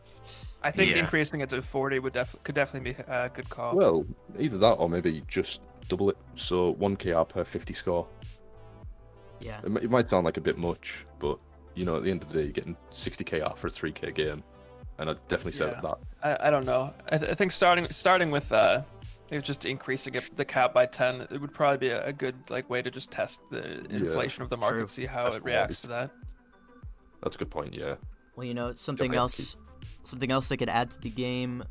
I think Yeah. increasing it to 40 could definitely be a good call. well, either that or maybe just double it. So 1 KR per 50 score. Yeah. It might sound like a bit much, but you know, at the end of the day, you're getting 60 KR for a 3k game, and I'd definitely say Yeah. that. I don't know. I think starting with just increasing the cap by 10, it would probably be a good like way to just test the inflation of the market, True. see how That's it reacts wise. to that. That's a good point. Yeah. Well, you know, something Definitely else they could add to the game,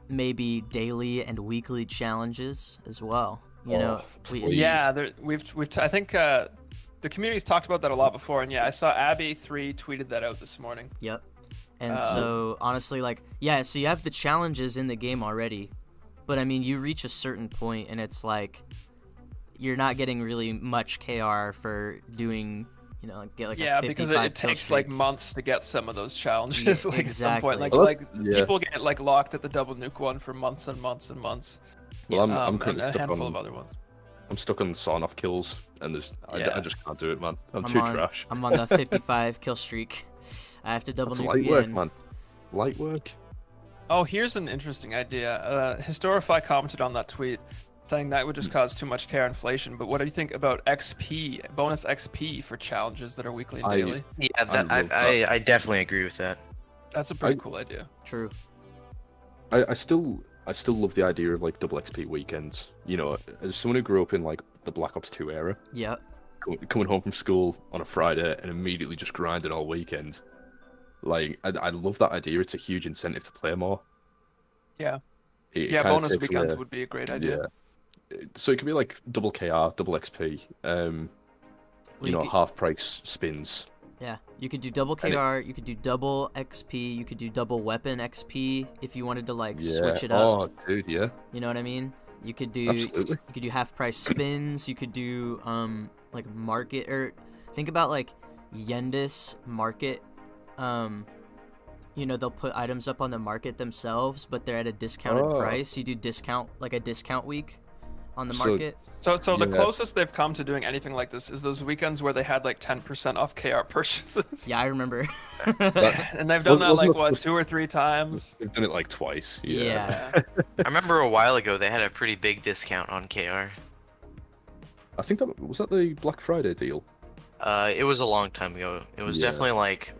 maybe daily and weekly challenges as well. You know, Oh, please. Yeah, I think the community's talked about that a lot before, and yeah, I saw Abby3 tweeted that out this morning. Yep. And Um, so honestly, like, yeah, so you have the challenges in the game already, but I mean, you reach a certain point and it's like you're not getting really much KR for doing, you know, get like Yeah, a 55 because it kill takes like streak. months to get some of those challenges. Yeah, like at some point, exactly. Well, like yeah. people get like locked at the double nuke one for months and months and months. Well, I'm and currently a stuck handful on. of other ones. I'm stuck on sawn off kills, and I Yeah. just can't do it, man. I'm too trash. I'm on the 55 kill streak. I have to double That's nuke light again. work, man. Light work. Oh, here's an interesting idea. Historify commented on that tweet, saying that would just cause too much care inflation. But what do you think about XP, bonus XP for challenges that are weekly and I- daily? Yeah, I that, love that. I definitely agree with that. That's a pretty cool idea. True. I still love the idea of like double XP weekends. You know, as someone who grew up in like the Black Ops 2 era, Yep. coming home from school on a Friday and immediately just grinding all weekend. Like, I love that idea. It's a huge incentive to play more. Yeah. It Yeah, kinda bonus takes weekends away- would be a great idea. Yeah. So it could be like double KR, double XP, Well, you know, could- half price spins. Yeah, you could do double And KR, you could do double XP, you could do double weapon XP if you wanted to like Yeah. switch it up. Oh, dude, yeah. You know what I mean? You could do Absolutely. you could do half price spins, you could do like market, or think about like Yendis market you know, they'll put items up on the market themselves, but they're at a discounted price. You do discount, like a discount week on the market. So the closest they've come to doing anything like this is those weekends where they had like 10% off KR purchases. Yeah, I remember. And they've done that like what, 2 or 3 times. They've done it like twice. Yeah. I remember a while ago they had a pretty big discount on KR. I think that was that the Black Friday deal. It was a long time ago. It was definitely like,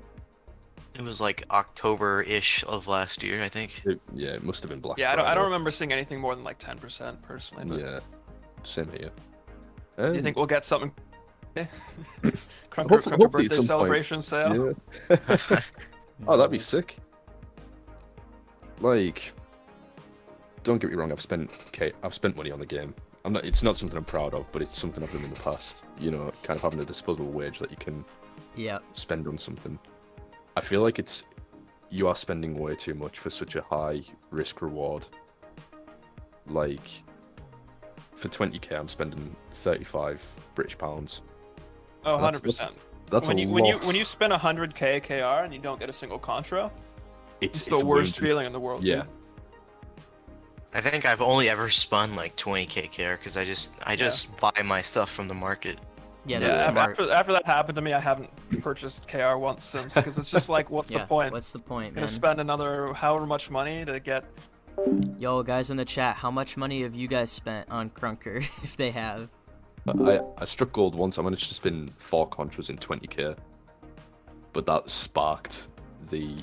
it was like October-ish of last year, I think. It must have been Black Yeah, Friday. I don't remember seeing anything more than like 10% personally. But... Yeah, same here. Do you think we'll get something? Krunker hopefully birthday at some celebration sale. Yeah. Oh, that'd be sick. Like, don't get me wrong. I've spent money on the game. It's not something I'm proud of, but it's something I've done in the past. You know, kind of having a disposable wage that you can spend on something. I feel like you are spending way too much for such a high risk reward. Like, for 20k, I'm spending 35 British pounds. Oh, 100%. That's when a you lot. when you spend 100k KR and you don't get a single contra, it's the worst wounding. feeling in the world. Yeah. Dude. I think I've only ever spun like 20k KR because I just buy my stuff from the market. Yeah, that's smart. After that happened to me, I haven't purchased KR once since, because it's just like, what's the point? What's the point, Gonna man? spend another however much money to get. Yo, guys in the chat, how much money have you guys spent on Krunker, if they have? I struck gold once. I managed to spin 4 contras in 20k, but that sparked the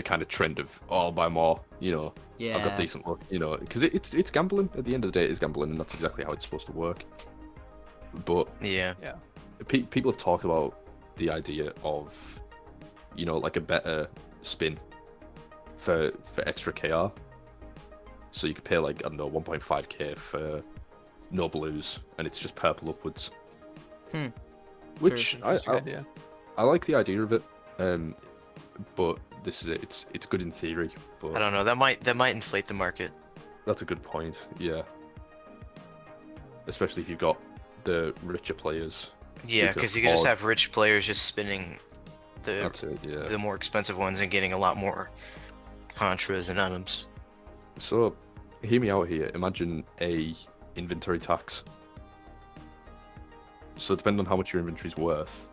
kind of trend of, oh, I'll buy more. You know, Yeah. I've got decent luck. You know, because it's gambling. At the end of the day, it is gambling, and that's exactly how it's supposed to work. But Yeah. people have talked about the idea of, you know, like a better spin for extra KR. So you could pay like, I don't know, 1.5k for no blues, and it's just purple upwards. Which Idea. I like the idea of it. But this is it. It's good in theory, but I don't know. That might inflate the market. that's a good point. Yeah. Especially if you've got the richer players. Yeah, could because you can just afford- have rich players just spinning That's it. Yeah. the more expensive ones and getting a lot more contras and items. So, hear me out here. Imagine a inventory tax. So, depending on how much your inventory's worth,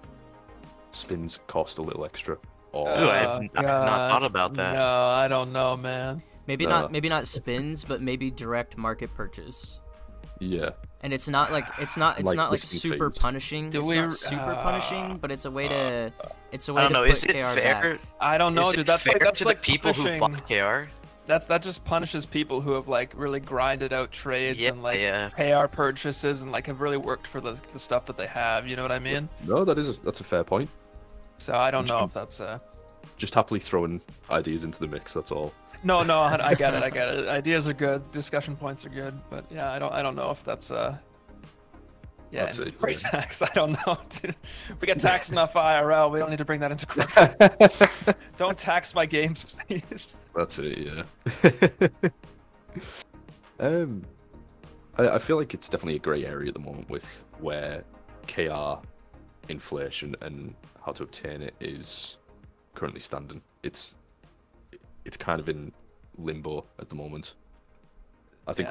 spins cost a little extra. Or Ooh, I've not thought about that. No, I don't know, man. Maybe not spins, but maybe direct market purchase. yeah, And it's not like Like listing super fees. punishing. Do It's we- not super punishing, but it's a way to I don't know. put Is it KR fair? back. I don't know, Is dude. it That's fair like to the people who punishing... bought KR? That just punishes people who have like really grinded out trades and like KR purchases and like have really worked for the stuff that they have. You know what I mean? no, that's a fair point. So I don't know if that's Just happily throwing ideas into the mix. That's all. No, I get it. Ideas are good. Discussion points are good, but yeah, I don't know if that's yeah, That's it, free yeah. tax. I don't know, dude. We get taxed enough IRL. We don't need to bring that into Krunk. Don't tax my games, please. That's it. Yeah. I feel like it's definitely a grey area at the moment with where KR inflation and how to obtain it is currently standing. It's kind of in limbo at the moment. I think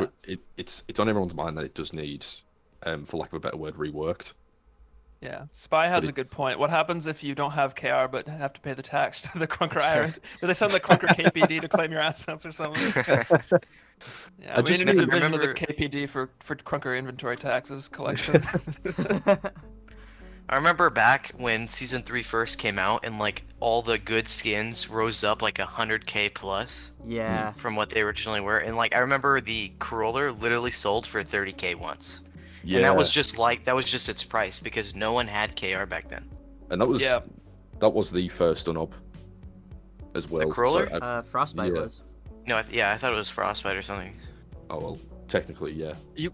it's on everyone's mind that it does need, for lack of a better word, reworked. Yeah, Spy has a good point. What happens if you don't have KR but have to pay the tax to the Krunker IRA? Do they send the Krunker KPD to claim your assets or something? Yeah, we need a new division of the KPD for Krunker inventory taxes collection. I remember back when Season 3 first came out and like all the good skins rose up like 100k plus Yeah. from what they originally were. And like I remember the Coroller literally sold for 30k once. Yeah. And that was just its price because no one had KR back then. And that was the first up as well. The Coroller? So Frostbite yeah. was. No, I thought it was Frostbite or something. oh well, technically, yeah. You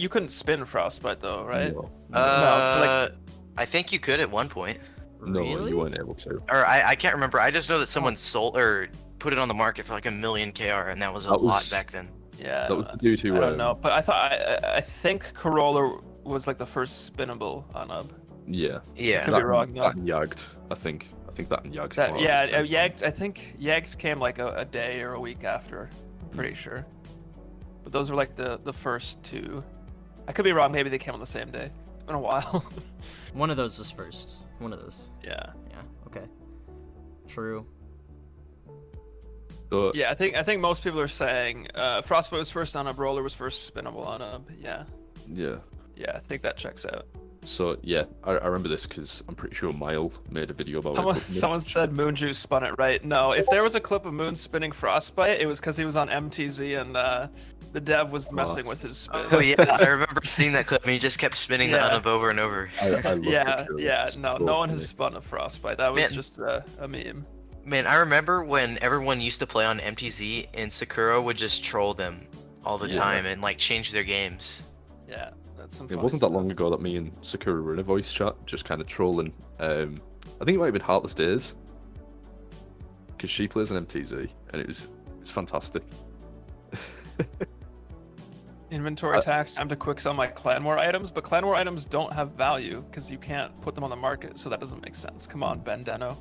couldn't spin Frostbite though, right? No, I think you could at one point. no, Really? you weren't able to. Or I can't remember. I just know that someone sold or put it on the market for like 1 million KR, and that was a lot back then. Yeah. That was due to. I don't know, but I think Corolla was like the first spinnable on Ub. Yeah. Yeah. Could be wrong, though. That and Yagged, I think I think that and Yag's. That, yeah, Yag. I think Yag came like a day or a week after. I'm pretty sure. But those were like the first two. I could be wrong. Maybe they came on the same day. It's been a while. One of those is first. One of those. Yeah. Yeah. Okay. True. So, Yeah, I think most people are saying Frostbite was first on a Roller was first spinnable on a. Yeah. Yeah. Yeah, I think that checks out. So yeah, I remember this because I'm pretty sure Mile made a video about it. Someone said Moon Juice spun it right. No, if there was a clip of Moon spinning Frostbite, it was because he was on MTZ and the dev was messing with his spin. Oh yeah, I remember seeing that clip and he just kept spinning the up over and over. I love Yeah. No so one has funny. spun a Frostbite. That was just a meme. Man, I remember when everyone used to play on MTZ and Sakura would just troll them all the time and like change their games. Yeah. Some It wasn't that long ago that me and Sakura were in a voice chat, just kind of trolling. I think it might have been Heartless Days, because she plays an MTZ, and it's fantastic. Inventory tax. Time to quick sell my Clan War items, but Clan War items don't have value because you can't put them on the market, so that doesn't make sense. Come on, Ben Deno.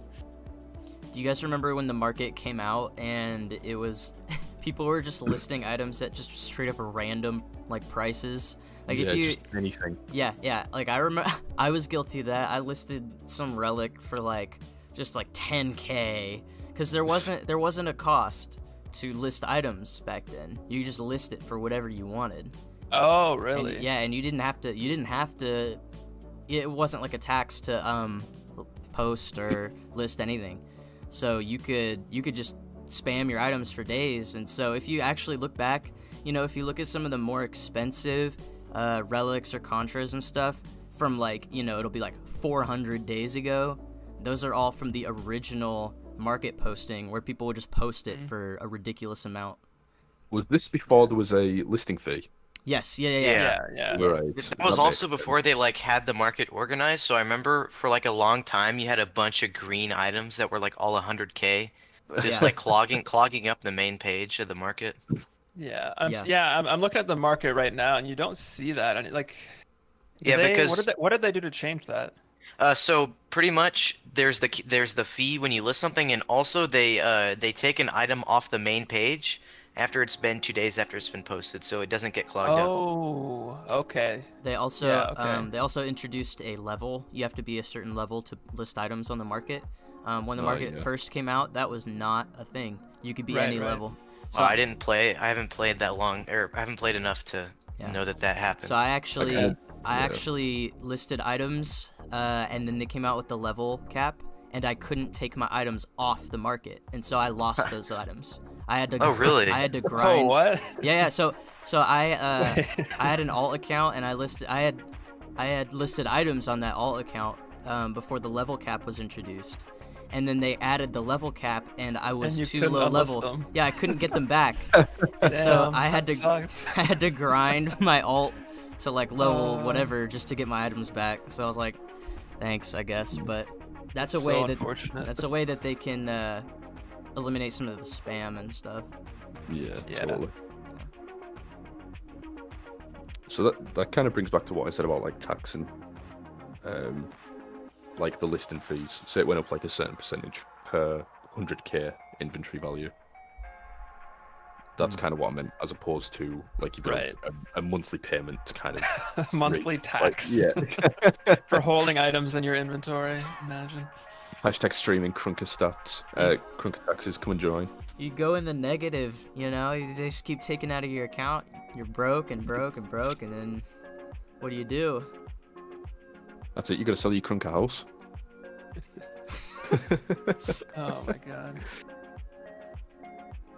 Do you guys remember when the market came out and it was people were just listing items at just straight up random like prices? Like yeah, if you just anything. Yeah. Like I remember I was guilty of that. I listed some relic for like just like 10K because there wasn't a cost to list items back then. You just list it for whatever you wanted. Oh, really? And, and you didn't have to it wasn't like a tax to post or list anything. So you could just spam your items for days. And so if you actually look back, you know, if you look at some of the more expensive relics or contras and stuff from like, you know, it'll be like 400 days ago, those are all from the original market posting where people would just post it for a ridiculous amount. Was this before there was a listing fee? Yes, Yeah. Right. That was also before they like had the market organized. So I remember for like a long time you had a bunch of green items that were like all 100K, just like clogging up the main page of the market. Yeah, I'm looking at the market right now, and you don't see that. And like, because what did they do to change that? So pretty much there's the fee when you list something, and also they take an item off the main page after it's been 2 days after it's been posted, so it doesn't get clogged up. Oh, okay. They also they also introduced a level. You have to be a certain level to list items on the market. When the market first came out, that was not a thing. You could be any level. So I haven't played that long, or I haven't played enough to know that happened. So I actually listed items, and then they came out with the level cap, and I couldn't take my items off the market, and so I lost those items. I had to. Oh really? I had to grind. Oh what? Yeah. So I had an alt account, and I had listed items on that alt account before the level cap was introduced. And then they added the level cap, and I was too low level. Them. Yeah, I couldn't get them back. And so I had to grind my alt to like level whatever just to get my items back. So I was like, thanks, I guess. But that's a way that they can eliminate some of the spam and stuff. Yeah. Totally. So that kind of brings back to what I said about like tax and like the listing fees. Say it went up like a certain percentage per 100k inventory value. That's kind of what I meant, as opposed to like you've got a monthly payment to kind of monthly tax. For holding items in your inventory. Imagine. Mm. #streaming Krunker stats. Krunker taxes, come and join. You go in the negative, you know. You just keep taking out of your account. You're broke and broke and broke, and then what do? That's it. You got to sell your Krunker house. Oh my god.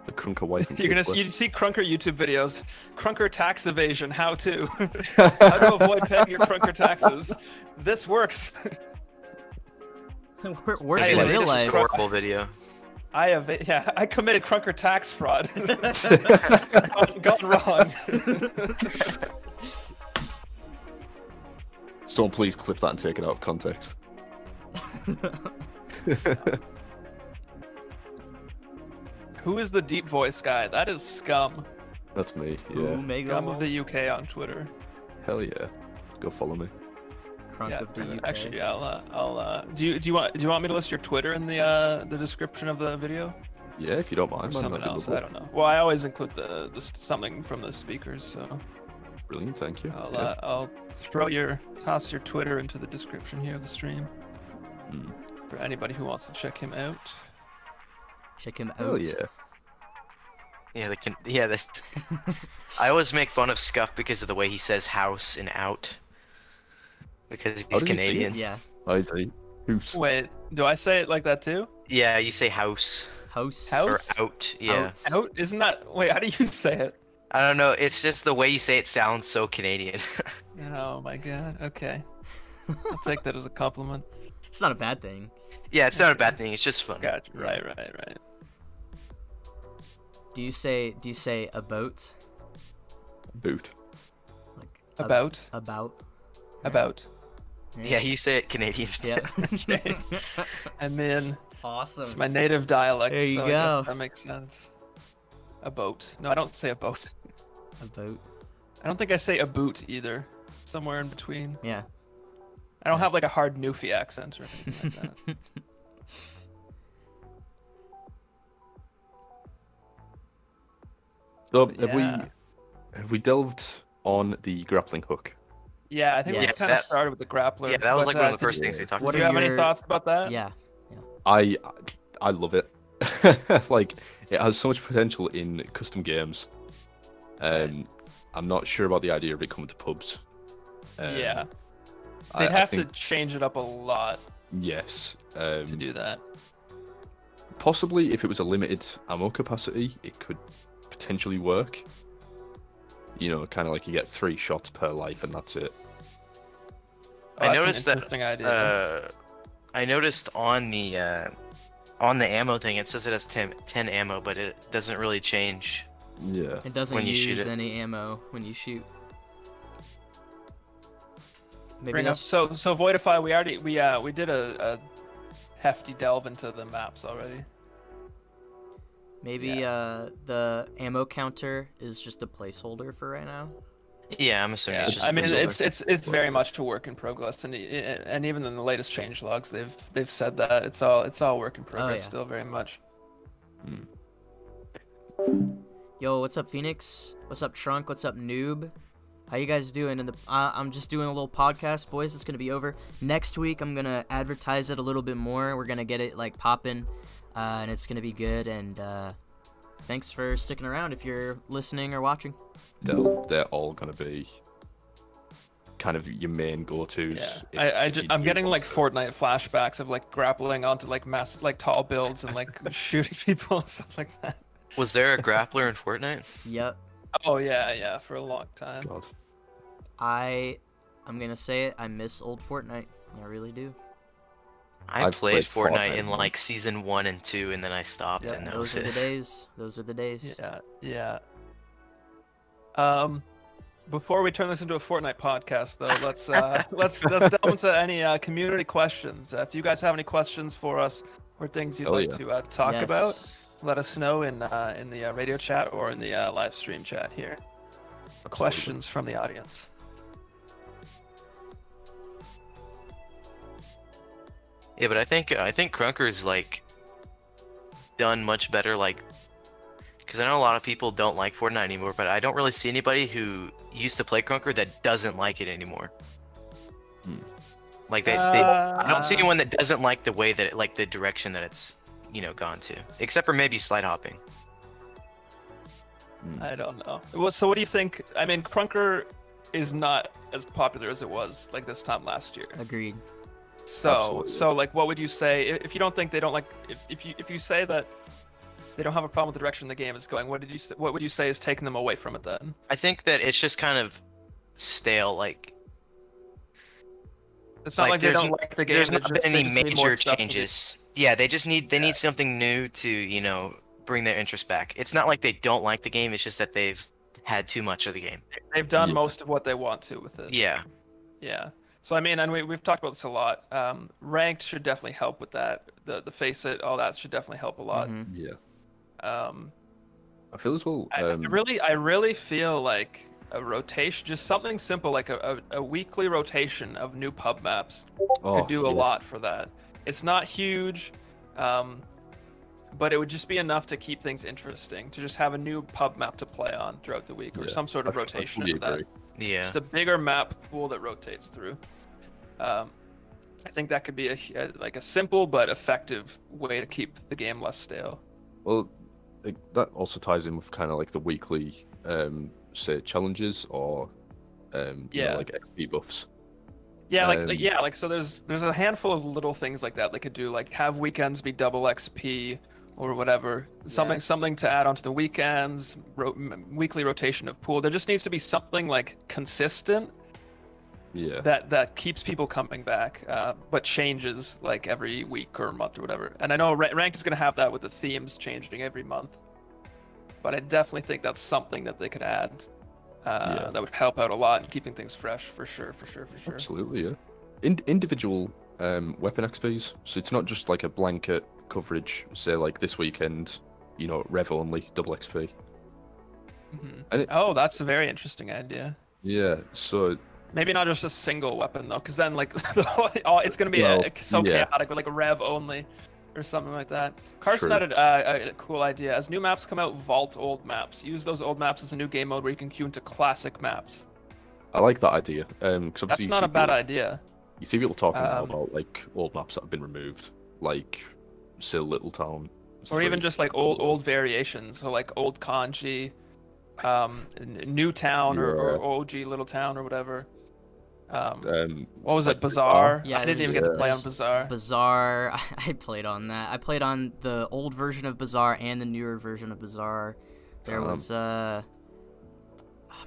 The Krunker wife. You see Krunker YouTube videos. Krunker tax evasion. How to? How to avoid paying your Krunker taxes. This works. Works in real life. Horrible video. I committed Krunker tax fraud. Gone wrong. Don't please clip that and take it out of context. Who is the deep voice guy? That is Scum. That's me, yeah. Scum of the UK on Twitter. Hell yeah. Go follow me. Krunk Yeah, of the UK. actually, I'll. Do you want me to list your Twitter in the description of the video? Yeah, if you don't mind, Or man, something that'd be else? lovely. I don't know. Well, I always include the something from the speakers, so Brilliant, thank you. I'll toss your Twitter into the description here of the stream for anybody who wants to check him out. Check him out. Oh yeah. Yeah, they can. Yeah, that's. I always make fun of Scuff because of the way he says house and out. Because How he's does he say it? Canadian. Yeah. I see. Who's? Wait, do I say it like that too? Yeah, you say house House. House? or out. Yeah. Out. Out? Isn't that? Wait, how do you say it? I don't know. It's just the way you say it sounds so Canadian. Oh my god. Okay. I'll take that as a compliment. It's not a bad thing. Yeah, it's not a bad thing. It's just fun. Gotcha. Right. Do you say a boat? Boot. Like About. About. Yeah, you say it Canadian. Yeah. Okay. I'm in. Awesome. It's my native dialect. There you so I go. guess that makes sense. A boat. No, I don't say a boat. A boat. I don't think I say a boot either. Somewhere in between. Yeah. I don't have like a hard Newfie accent or anything like that. So But have we delved on the grappling hook? Yeah, I think we Yes. kind of That- started with the grappler. Yeah, that was but, like one of the did first things we talked What Do about. you are have any your- thoughts about that? Yeah. I love it. Like it has so much potential in custom games. I'm not sure about the idea of it coming to pubs. Yeah. I They'd have think, to change it up a lot yes. to do that. Possibly if it was a limited ammo capacity, it could potentially work. You know, kind of like you get 3 shots per life and that's it. Oh, I that's an noticed that, interesting idea. I noticed on the ammo thing, it says it has 10 ammo, but it doesn't really change. Yeah. It doesn't When you shoot use it. any ammo when you shoot. Maybe Bring up. that's So Voidify, we did a hefty delve into the maps already. maybe the ammo counter is just a placeholder for right now. Yeah, I'm assuming Yeah, it's just. I mean placeholder. it's very much a work in progress, and even in the latest change logs, they've said that it's all work in progress yeah. still very much. Yo, what's up, Phoenix? What's up, Trunk? What's up, Noob? How you guys doing? I'm just doing a little podcast, boys. It's gonna be over next week. I'm gonna advertise it a little bit more. We're gonna get it like popping, and it's gonna be good. And thanks for sticking around if you're listening or watching. They're all gonna be kind of your main go-tos. Yeah, if you I'm do getting want like to. Fortnite flashbacks of like grappling onto like like tall builds and like shooting people and stuff like that. Was there a grappler in Fortnite? Yep. Oh yeah, for a long time. God. I'm gonna say it. I miss old Fortnite. I really do. I I've played played Fortnite Fortnite in once. like season 1 and 2, and then I stopped, Yeah, and that Those was are the it. days. Those are the days. Yeah. Before we turn this into a Fortnite podcast, though, let's delve into any community questions. If you guys have any questions for us or things you'd Oh, like yeah. to talk about, Yes. let us know in the radio chat or in the live stream chat here. Questions from the audience. Yeah, but I think Krunker's like done much better, like, because I know a lot of people don't like Fortnite anymore, but I don't really see anybody who used to play Krunker that doesn't like it anymore. Like I don't see anyone that doesn't like the way that like the direction that it's gone to, except for maybe slide hopping. I don't know. Well, so what do you think? I mean, Krunker is not as popular as it was like this time last year. Agreed. So like, what would you say if you don't think they don't like? If you say that they don't have a problem with the direction the game is going, what would you say is taking them away from it then? I think that it's just kind of stale. Like It's not like they don't like the game. there's they not just- been they any just need more major stuff to do. changes. Yeah, they just need something new to bring their interest back. It's not like they don't like the game. It's just that they've had too much of the game. They've done Yeah. most of what they want to with it. Yeah. Yeah. So I mean, and we've talked about this a lot. Ranked should definitely help with that. The face it, all that should definitely help a lot. Mhm. Yeah. Um, I feel as well. I really feel like a rotation, just something simple like a weekly rotation of new pub maps Oh, could do a yeah. lot for that. It's not huge, but it would just be enough to keep things interesting, to just have a new pub map to play on throughout the week, or some sort of rotation of that. Yeah. Just a bigger map pool that rotates through. I think that could be a simple but effective way to keep the game less stale. Well, that also ties in with kind of like the weekly, say, challenges or, you know, like XP buffs. Yeah, so there's a handful of little things like that they could do, like have weekends be double XP or whatever. Something to add onto the weekends, weekly rotation of pool. There just needs to be something like consistent. Yeah. That keeps people coming back, but changes like every week or month or whatever. And I know Ranked is going to have that with the themes changing every month. But I definitely think that's something that they could add that would help out a lot in keeping things fresh, for sure. Absolutely, yeah. Individual weapon XPs, so it's not just like a blanket coverage, say like this weekend, you know, rev only, double XP. And that's a very interesting idea. Yeah, so... Maybe not just a single weapon though, because then like it's gonna be chaotic with like a rev only, or something like that. Carson had a cool idea. As new maps come out, vault old maps. Use those old maps as a new game mode where you can queue into classic maps. I like that idea. Cause that's not a bad idea. You see people talking now about like old maps that have been removed, like say Little Town, or even just like old variations. So like old Kanji, New Town, or OG Little Town or whatever. What was it? Bazaar? Yeah, I didn't even get to play on Bazaar. Bazaar, I played on that. I played on the old version of Bazaar and the newer version of Bazaar. There was I'm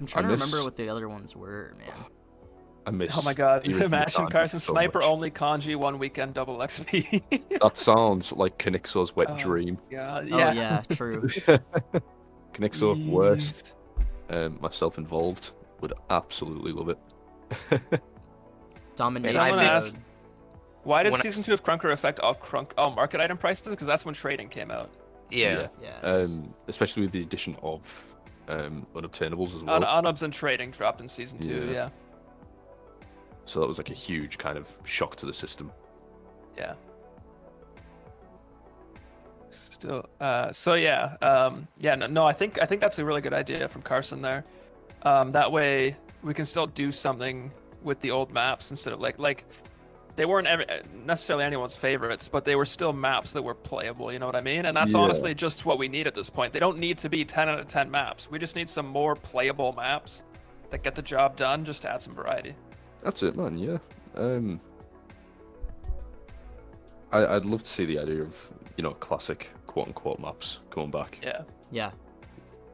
trying to remember what the other ones were, man. I miss. Oh my god! Imagine Carson Sniper only Kanji 1 weekend double XP. That sounds like Kinixo's wet dream. God, yeah. Oh yeah, true. Kinixo worst. Myself involved would absolutely love it. Domination. Asked, why did season 2 of Krunker affect all market item prices? Because that's when trading came out. Yeah. Yes. Especially with the addition of unobtainables as well. Unubs and trading dropped in season 2. Yeah. So that was like a huge kind of shock to the system. Yeah. Still, I think that's a really good idea from Carson there. That way we can still do something with the old maps instead of like they weren't necessarily anyone's favorites, but they were still maps that were playable, you know what I mean? And that's honestly just what we need at this point. They don't need to be 10 out of 10 maps. We just need some more playable maps that get the job done, just to add some variety. That's it, man. Yeah. I'd love to see the idea of, you know, classic quote unquote maps coming back. Yeah.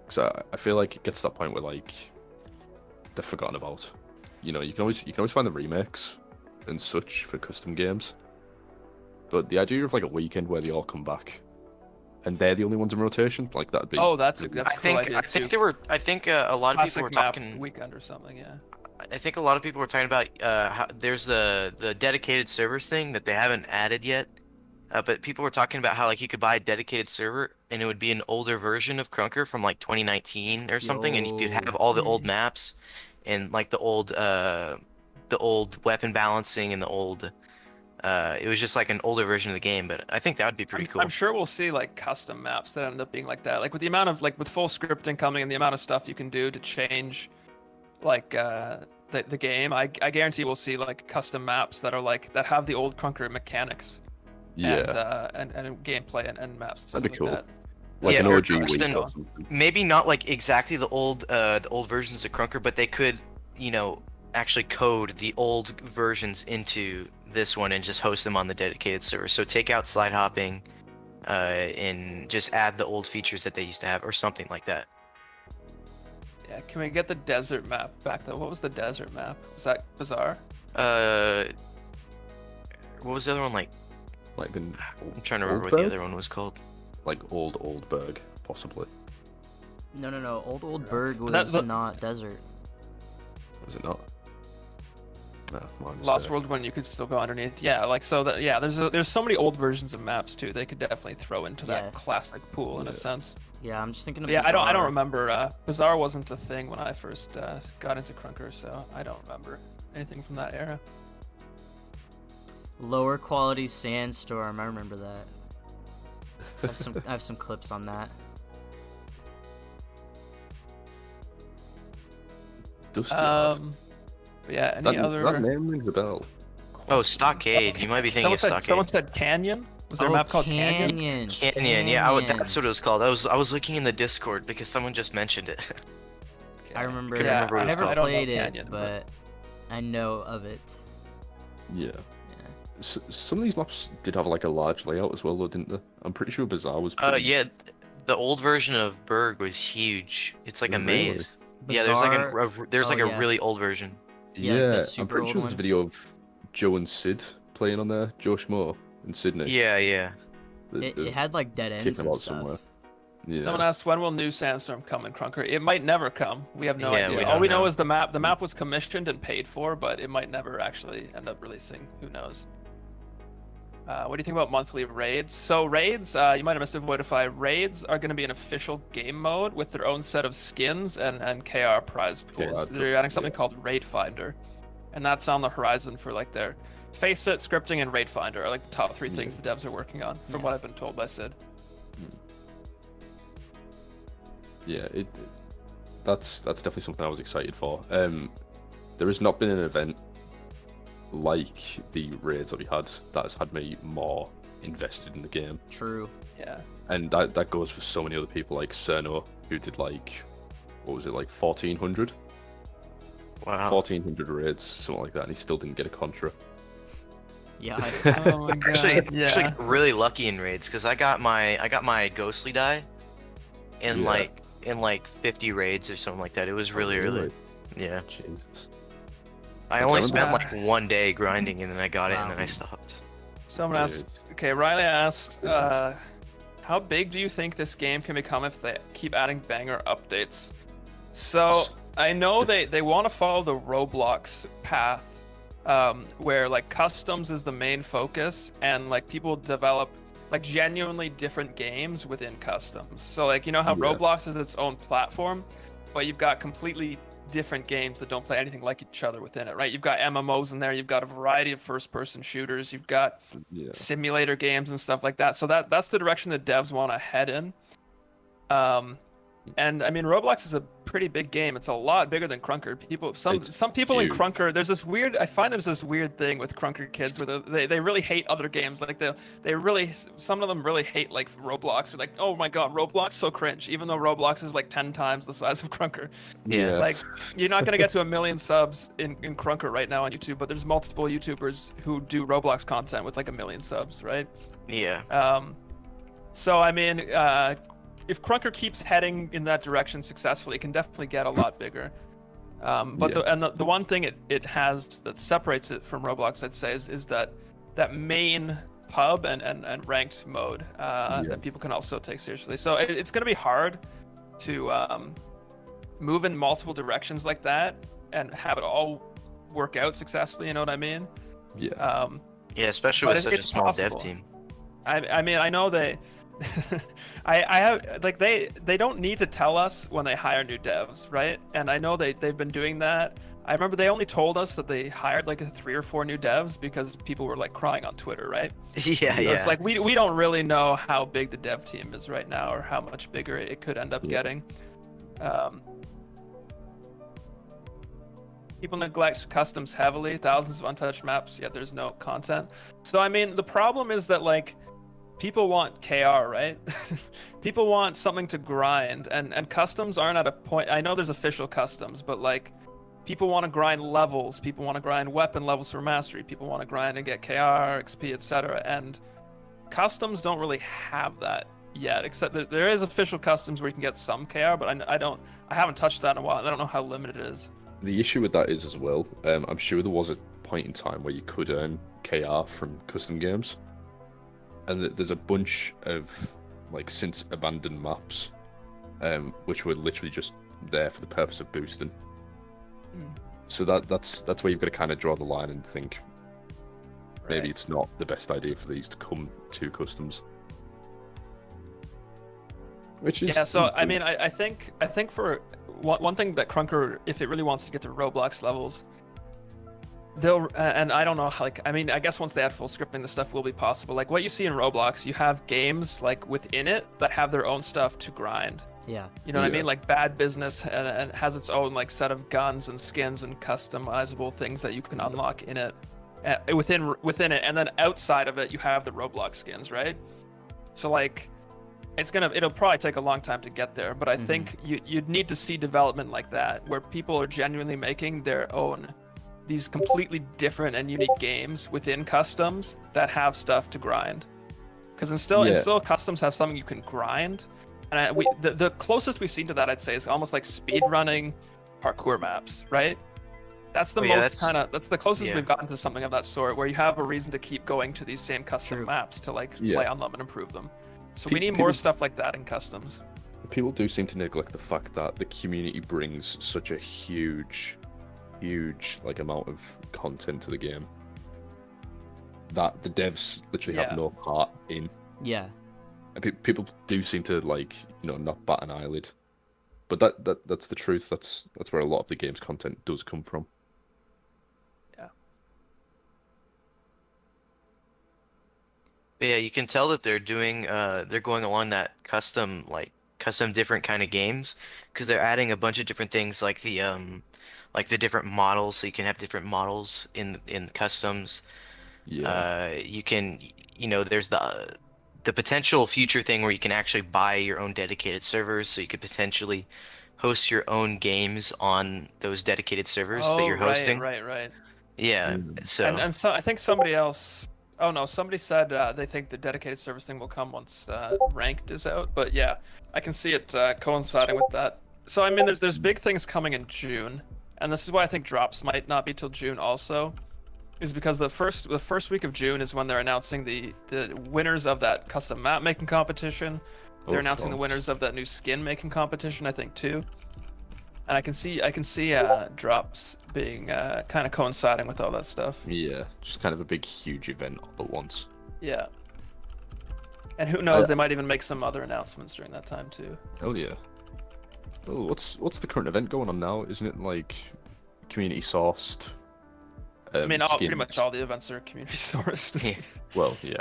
Because I feel like it gets to that point where like they're forgotten about. You know, you can always find the remakes and such for custom games, but the idea of like a weekend where they all come back and they're the only ones in rotation, like that'd be. That's a cool idea too. I think a lot of people were talking weekend or something. Yeah. I think a lot of people were talking about how there's the dedicated servers thing that they haven't added yet, but people were talking about how like you could buy a dedicated server and it would be an older version of Krunker from like 2019 or something, and you could have all the old maps and like the old weapon balancing and the old. It was just like an older version of the game, but I think that would be pretty cool. I'm sure we'll see like custom maps that end up being like that, like with the amount of with full scripting coming and the amount of stuff you can do to change. Like the game, I guarantee we'll see like custom maps that are like that have the old Krunker mechanics, and gameplay and maps. And that'd be cool. Like an OG week. Maybe not like exactly the old versions of Krunker, but they could, you know, actually code the old versions into this one and just host them on the dedicated server. So take out slide hopping, and just add the old features that they used to have, or something like that. Yeah, can we get the desert map back though? What was the desert map? Was that Bazaar? What was the other one like? I'm trying to remember what the other one was called. Like Old Berg, possibly. No. Old Berg was not desert. Was it not? No, Lost World when you could still go underneath. Yeah, like so that there's so many old versions of maps too. They could definitely throw into that classic pool in a sense. Yeah, I'm just thinking of Yeah, I don't Bizarre. remember. Bazaar wasn't a thing when I first got into Krunker, so I don't remember anything from that era. Lower quality Sandstorm. I remember that. I have some clips on that. Dusty But yeah, any other? that name rings a bell. Oh, Stockade. You might be thinking of Stockade. Someone said Canyon. Was there a map called Canyon? Canyon. Yeah, that's what it was called. I was looking in the Discord because someone just mentioned it. Okay. I remember. Couldn't remember what I it was never called. played it, Canyon, but I know of it. Yeah. Some of these maps did have like a large layout as well, though, didn't they? I'm pretty sure Bazaar was. Yeah, the old version of Berg was huge. It's like a Really? maze. Yeah, there's like Bizarre- a really old version. Yeah, the Yeah, I'm super pretty old sure there's a one. video of Joe and Sid playing on there. Joe Schmo in Sydney. Yeah. It had like dead ends kicking and about stuff. somewhere. Yeah. Someone asked, when will New Sandstorm come in Krunker? It might never come. We have no Yeah, idea. we All don't we know know. is the map. The map was commissioned and paid for, but it might never actually end up releasing. Who knows? What do you think about monthly raids? So raids, you might have missed Voidify. Raids are going to be an official game mode with their own set of skins and KR prize pools. They're adding something called Raid Finder, and that's on the horizon for like their Face It, scripting, and Raid Finder are like the top 3 things the devs are working on, from what I've been told by Sid. Yeah, that's definitely something I was excited for. There has not been an event like the raids that we had that has had me more invested in the game, True. Yeah. and that goes for so many other people like Cerno, who did like, what was it, like 1400 Wow. 1400 raids, something like that, and he still didn't get a contra. Yeah. Oh my god. Actually really lucky in raids because I got my ghostly die in Yeah. like 50 raids or something like that. It was really yeah. Jesus. I I only remember- spent like 1 day grinding and then I got it and then I Wow. stopped. Someone asked, okay, Riley asked, how big do you think this game can become if they keep adding banger updates? So I know they want to follow the Roblox path, where like customs is the main focus, and like people develop like genuinely different games within customs. So like, you know how Yeah. Roblox is its own platform, but you've got completely different games that don't play anything like each other within it, right? You've got MMOs in there, you've got a variety of first-person shooters, you've got Yeah. simulator games and stuff like that. So that's the direction that devs want to head in. And I mean, Roblox is a pretty big game. It's a lot bigger than Krunker. It's Some people in huge. Krunker, I find there's this weird thing with Krunker kids where they really hate other games. Like some of them really hate like Roblox. They're like, oh my god, Roblox, so cringe. Even though Roblox is like 10 times the size of Krunker. Yeah. Like, you're not gonna get to 1 million subs in Krunker right now on YouTube, but there's multiple YouTubers who do Roblox content with like 1 million subs, right? Yeah. So I mean, if Krunker keeps heading in that direction successfully, it can definitely get a lot bigger. But the one thing it has that separates it from Roblox, I'd say, is that main pub and ranked mode that people can also take seriously. So it's going to be hard to move in multiple directions like that and have it all work out successfully. You know what I mean? Yeah. Yeah, especially But with such a it's small possible. dev team. I mean, I know they I have like they don't need to tell us when they hire new devs, right? And I know they've been doing that. I remember they only told us that they hired like 3 or 4 new devs because people were like crying on Twitter, right? Yeah, So yeah. it's like we don't really know how big the dev team is right now or how much bigger it could end up getting. People neglect customs heavily, thousands of untouched maps, yet there's no content. So I mean, the problem is that like people want KR, right? People want something to grind, and customs aren't at a point. I know there's official customs, but like people want to grind levels, people want to grind weapon levels for mastery, people want to grind and get KR, XP, etc. And customs don't really have that yet, except that there is official customs where you can get some KR, but I haven't touched that in a while, and I don't know how limited it is. The issue with that is as well, I'm sure there was a point in time where you could earn KR from custom games, and there's a bunch of like since abandoned maps, which were literally just there for the purpose of boosting. So that's where you've got to kind of draw the line and think maybe it's not the best idea for these to come to customs. which is Yeah, so I good. mean, I think for one thing that Krunker, if it really wants to get to Roblox levels, they'll and I don't know, like, I mean, I guess once they add full scripting, the stuff will be possible. Like what you see in Roblox, you have games like within it that have their own stuff to grind. Yeah. You know what I Yeah. mean? Like Bad Business and has its own like set of guns and skins and customizable things that you can unlock in it, within it, and then outside of it, you have the Roblox skins, right? So like. It'll probably take a long time to get there, but I think you'd need to see development like that, where people are genuinely making their own, these completely different and unique games within customs that have stuff to grind. Because in still customs have something you can grind, and the closest we've seen to that, I'd say, is almost like speedrunning parkour maps, right? That's the that's the closest we've gotten to something of that sort, where you have a reason to keep going to these same custom maps to like play on them and improve them. So we need more stuff like that in customs. People do seem to neglect the fact that the community brings such a huge like amount of content to the game that the devs literally have no part in. Yeah. And people do seem to, like, you know, not bat an eyelid, but that's the truth. That's where a lot of the game's content does come from. Yeah, you can tell that they're doing they're going along that custom different kind of games, because they're adding a bunch of different things like the different models, so you can have different models in customs. Yeah. You can, you know, there's the potential future thing where you can actually buy your own dedicated servers, so you could potentially host your own games on those dedicated servers that you're hosting. Right. Yeah. So and so I think somebody else. Oh no, somebody said they think the dedicated service thing will come once ranked is out. But yeah, I can see it coinciding with that. So I mean, there's big things coming in June, and this is why I think drops might not be till June also, is because the first week of June is when they're announcing the winners of that custom map making competition. They're announcing the winners of that new skin making competition, I think, too. And I can see drops being kind of coinciding with all that stuff. Yeah, just kind of a big, huge event all at once. Yeah. And who knows, they might even make some other announcements during that time too. Oh yeah. Well, what's the current event going on now? Isn't it like community sourced? I mean, pretty much all the events are community sourced. Well, yeah.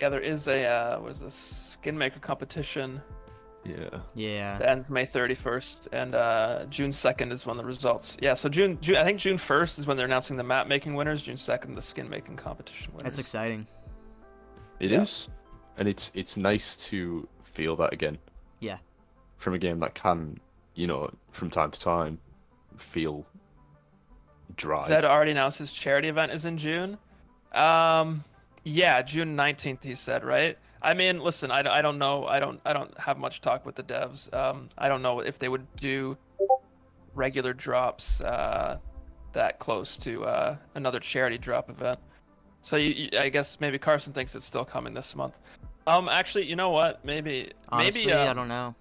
Yeah, there is a what is this, skin maker competition. Yeah. The end May 31st, and June 2nd is when the results. Yeah, so June I think June 1st is when they're announcing the map making winners. June 2nd, the skin making competition winners. That's exciting. It is, and it's nice to feel that again. Yeah. From a game that can, you know, from time to time, feel dry. Zed already announced his charity event is in June. Yeah, June 19th, he said, right? I mean, listen, I don't know. I don't have much talk with the devs. I don't know if they would do regular drops that close to another charity drop event. So I guess maybe Carson thinks it's still coming this month. Actually, you know what? Honestly, I don't know.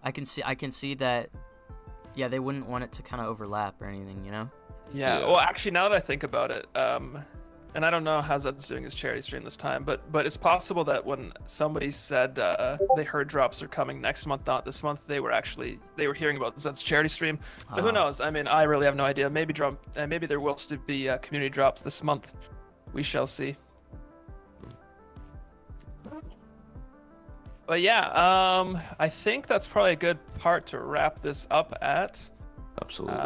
I can see that. Yeah, they wouldn't want it to kind of overlap or anything, you know? Yeah. Well, actually, now that I think about it, and I don't know how Zed's doing his charity stream this time, but it's possible that when somebody said they heard drops are coming next month, not this month, they were hearing about Zed's charity stream. So who knows? I mean, I really have no idea. Maybe there will still be community drops this month. We shall see. But yeah, I think that's probably a good part to wrap this up at. Absolutely.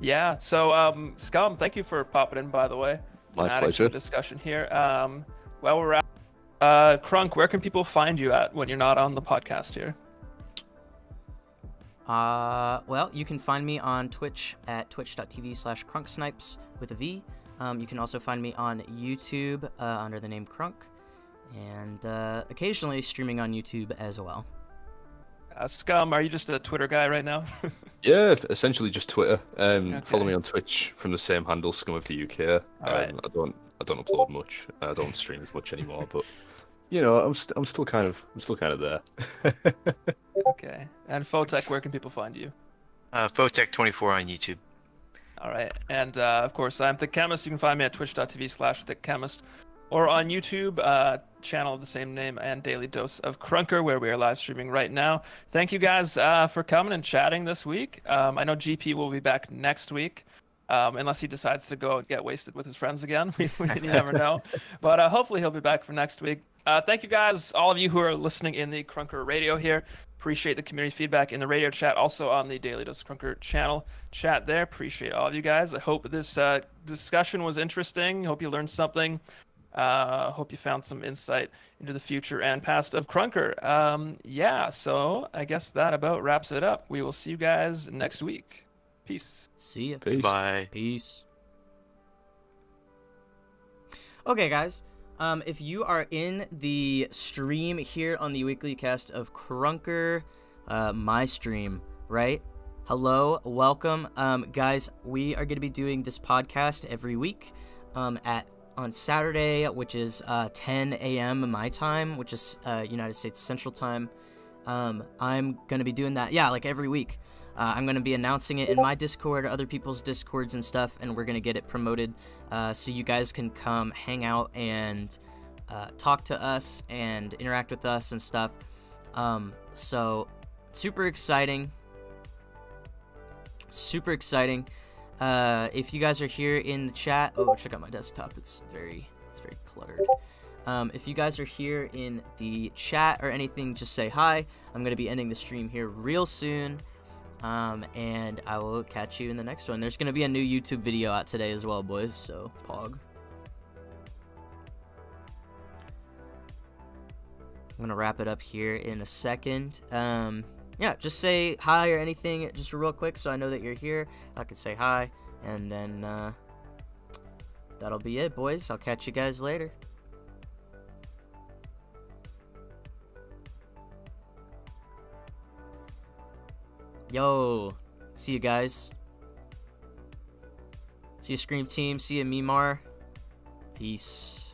Yeah. So Scum, thank you for popping in, by the way. My pleasure. Discussion here. Well, we're at Krunk. Where can people find you at when you're not on the podcast here? Well, you can find me on Twitch at twitch.tv/crunksnipes with a V. You can also find me on YouTube under the name Krunk, and occasionally streaming on YouTube as well. Scum, are you just a Twitter guy right now? Yeah, essentially just Twitter. Okay. Follow me on Twitch from the same handle, Scum of the UK. Alright. I don't upload much. I don't stream as much anymore, but you know, I'm still kind of there. Okay. And Photek, where can people find you? Photek24 on YouTube. All right. And of course, I'm ThiccChemist. You can find me at twitch.tv/ThiccChemist. or on YouTube, channel of the same name, and Daily Dose of Krunker, where we are live streaming right now. Thank you guys for coming and chatting this week. I know GP will be back next week, unless he decides to go and get wasted with his friends again. You never know. But hopefully he'll be back for next week. Thank you guys, all of you who are listening in the Krunker radio here. Appreciate the community feedback in the radio chat, also on the Daily Dose Krunker channel chat there. Appreciate all of you guys. I hope this discussion was interesting. Hope you learned something. Hope you found some insight into the future and past of Krunker. Yeah, so I guess that about wraps it up. We will see you guys next week. Peace. See ya. Peace. Bye. Peace. Okay, guys. If you are in the stream here on the weekly cast of Krunker, my stream, right? Hello, welcome. Guys, we are going to be doing this podcast every week on Saturday, which is 10 a.m. my time, which is United States Central Time. I'm going to be doing that, like every week. I'm going to be announcing it in my Discord, other people's Discords and stuff, and we're going to get it promoted so you guys can come hang out and talk to us and interact with us and stuff. So, super exciting. Super exciting. If you guys are here in the chat, check out my desktop. It's very cluttered. If you guys are here in the chat or anything, just say hi. I'm going to be ending the stream here real soon. And I will catch you in the next one. There's going to be a new YouTube video out today as well, boys, so pog. I'm going to wrap it up here in a second. Yeah, just say hi or anything just real quick so I know that you're here. I can say hi, and then that'll be it, boys. I'll catch you guys later. Yo, see you guys. See you, Scream Team. See you, Mimar. Peace.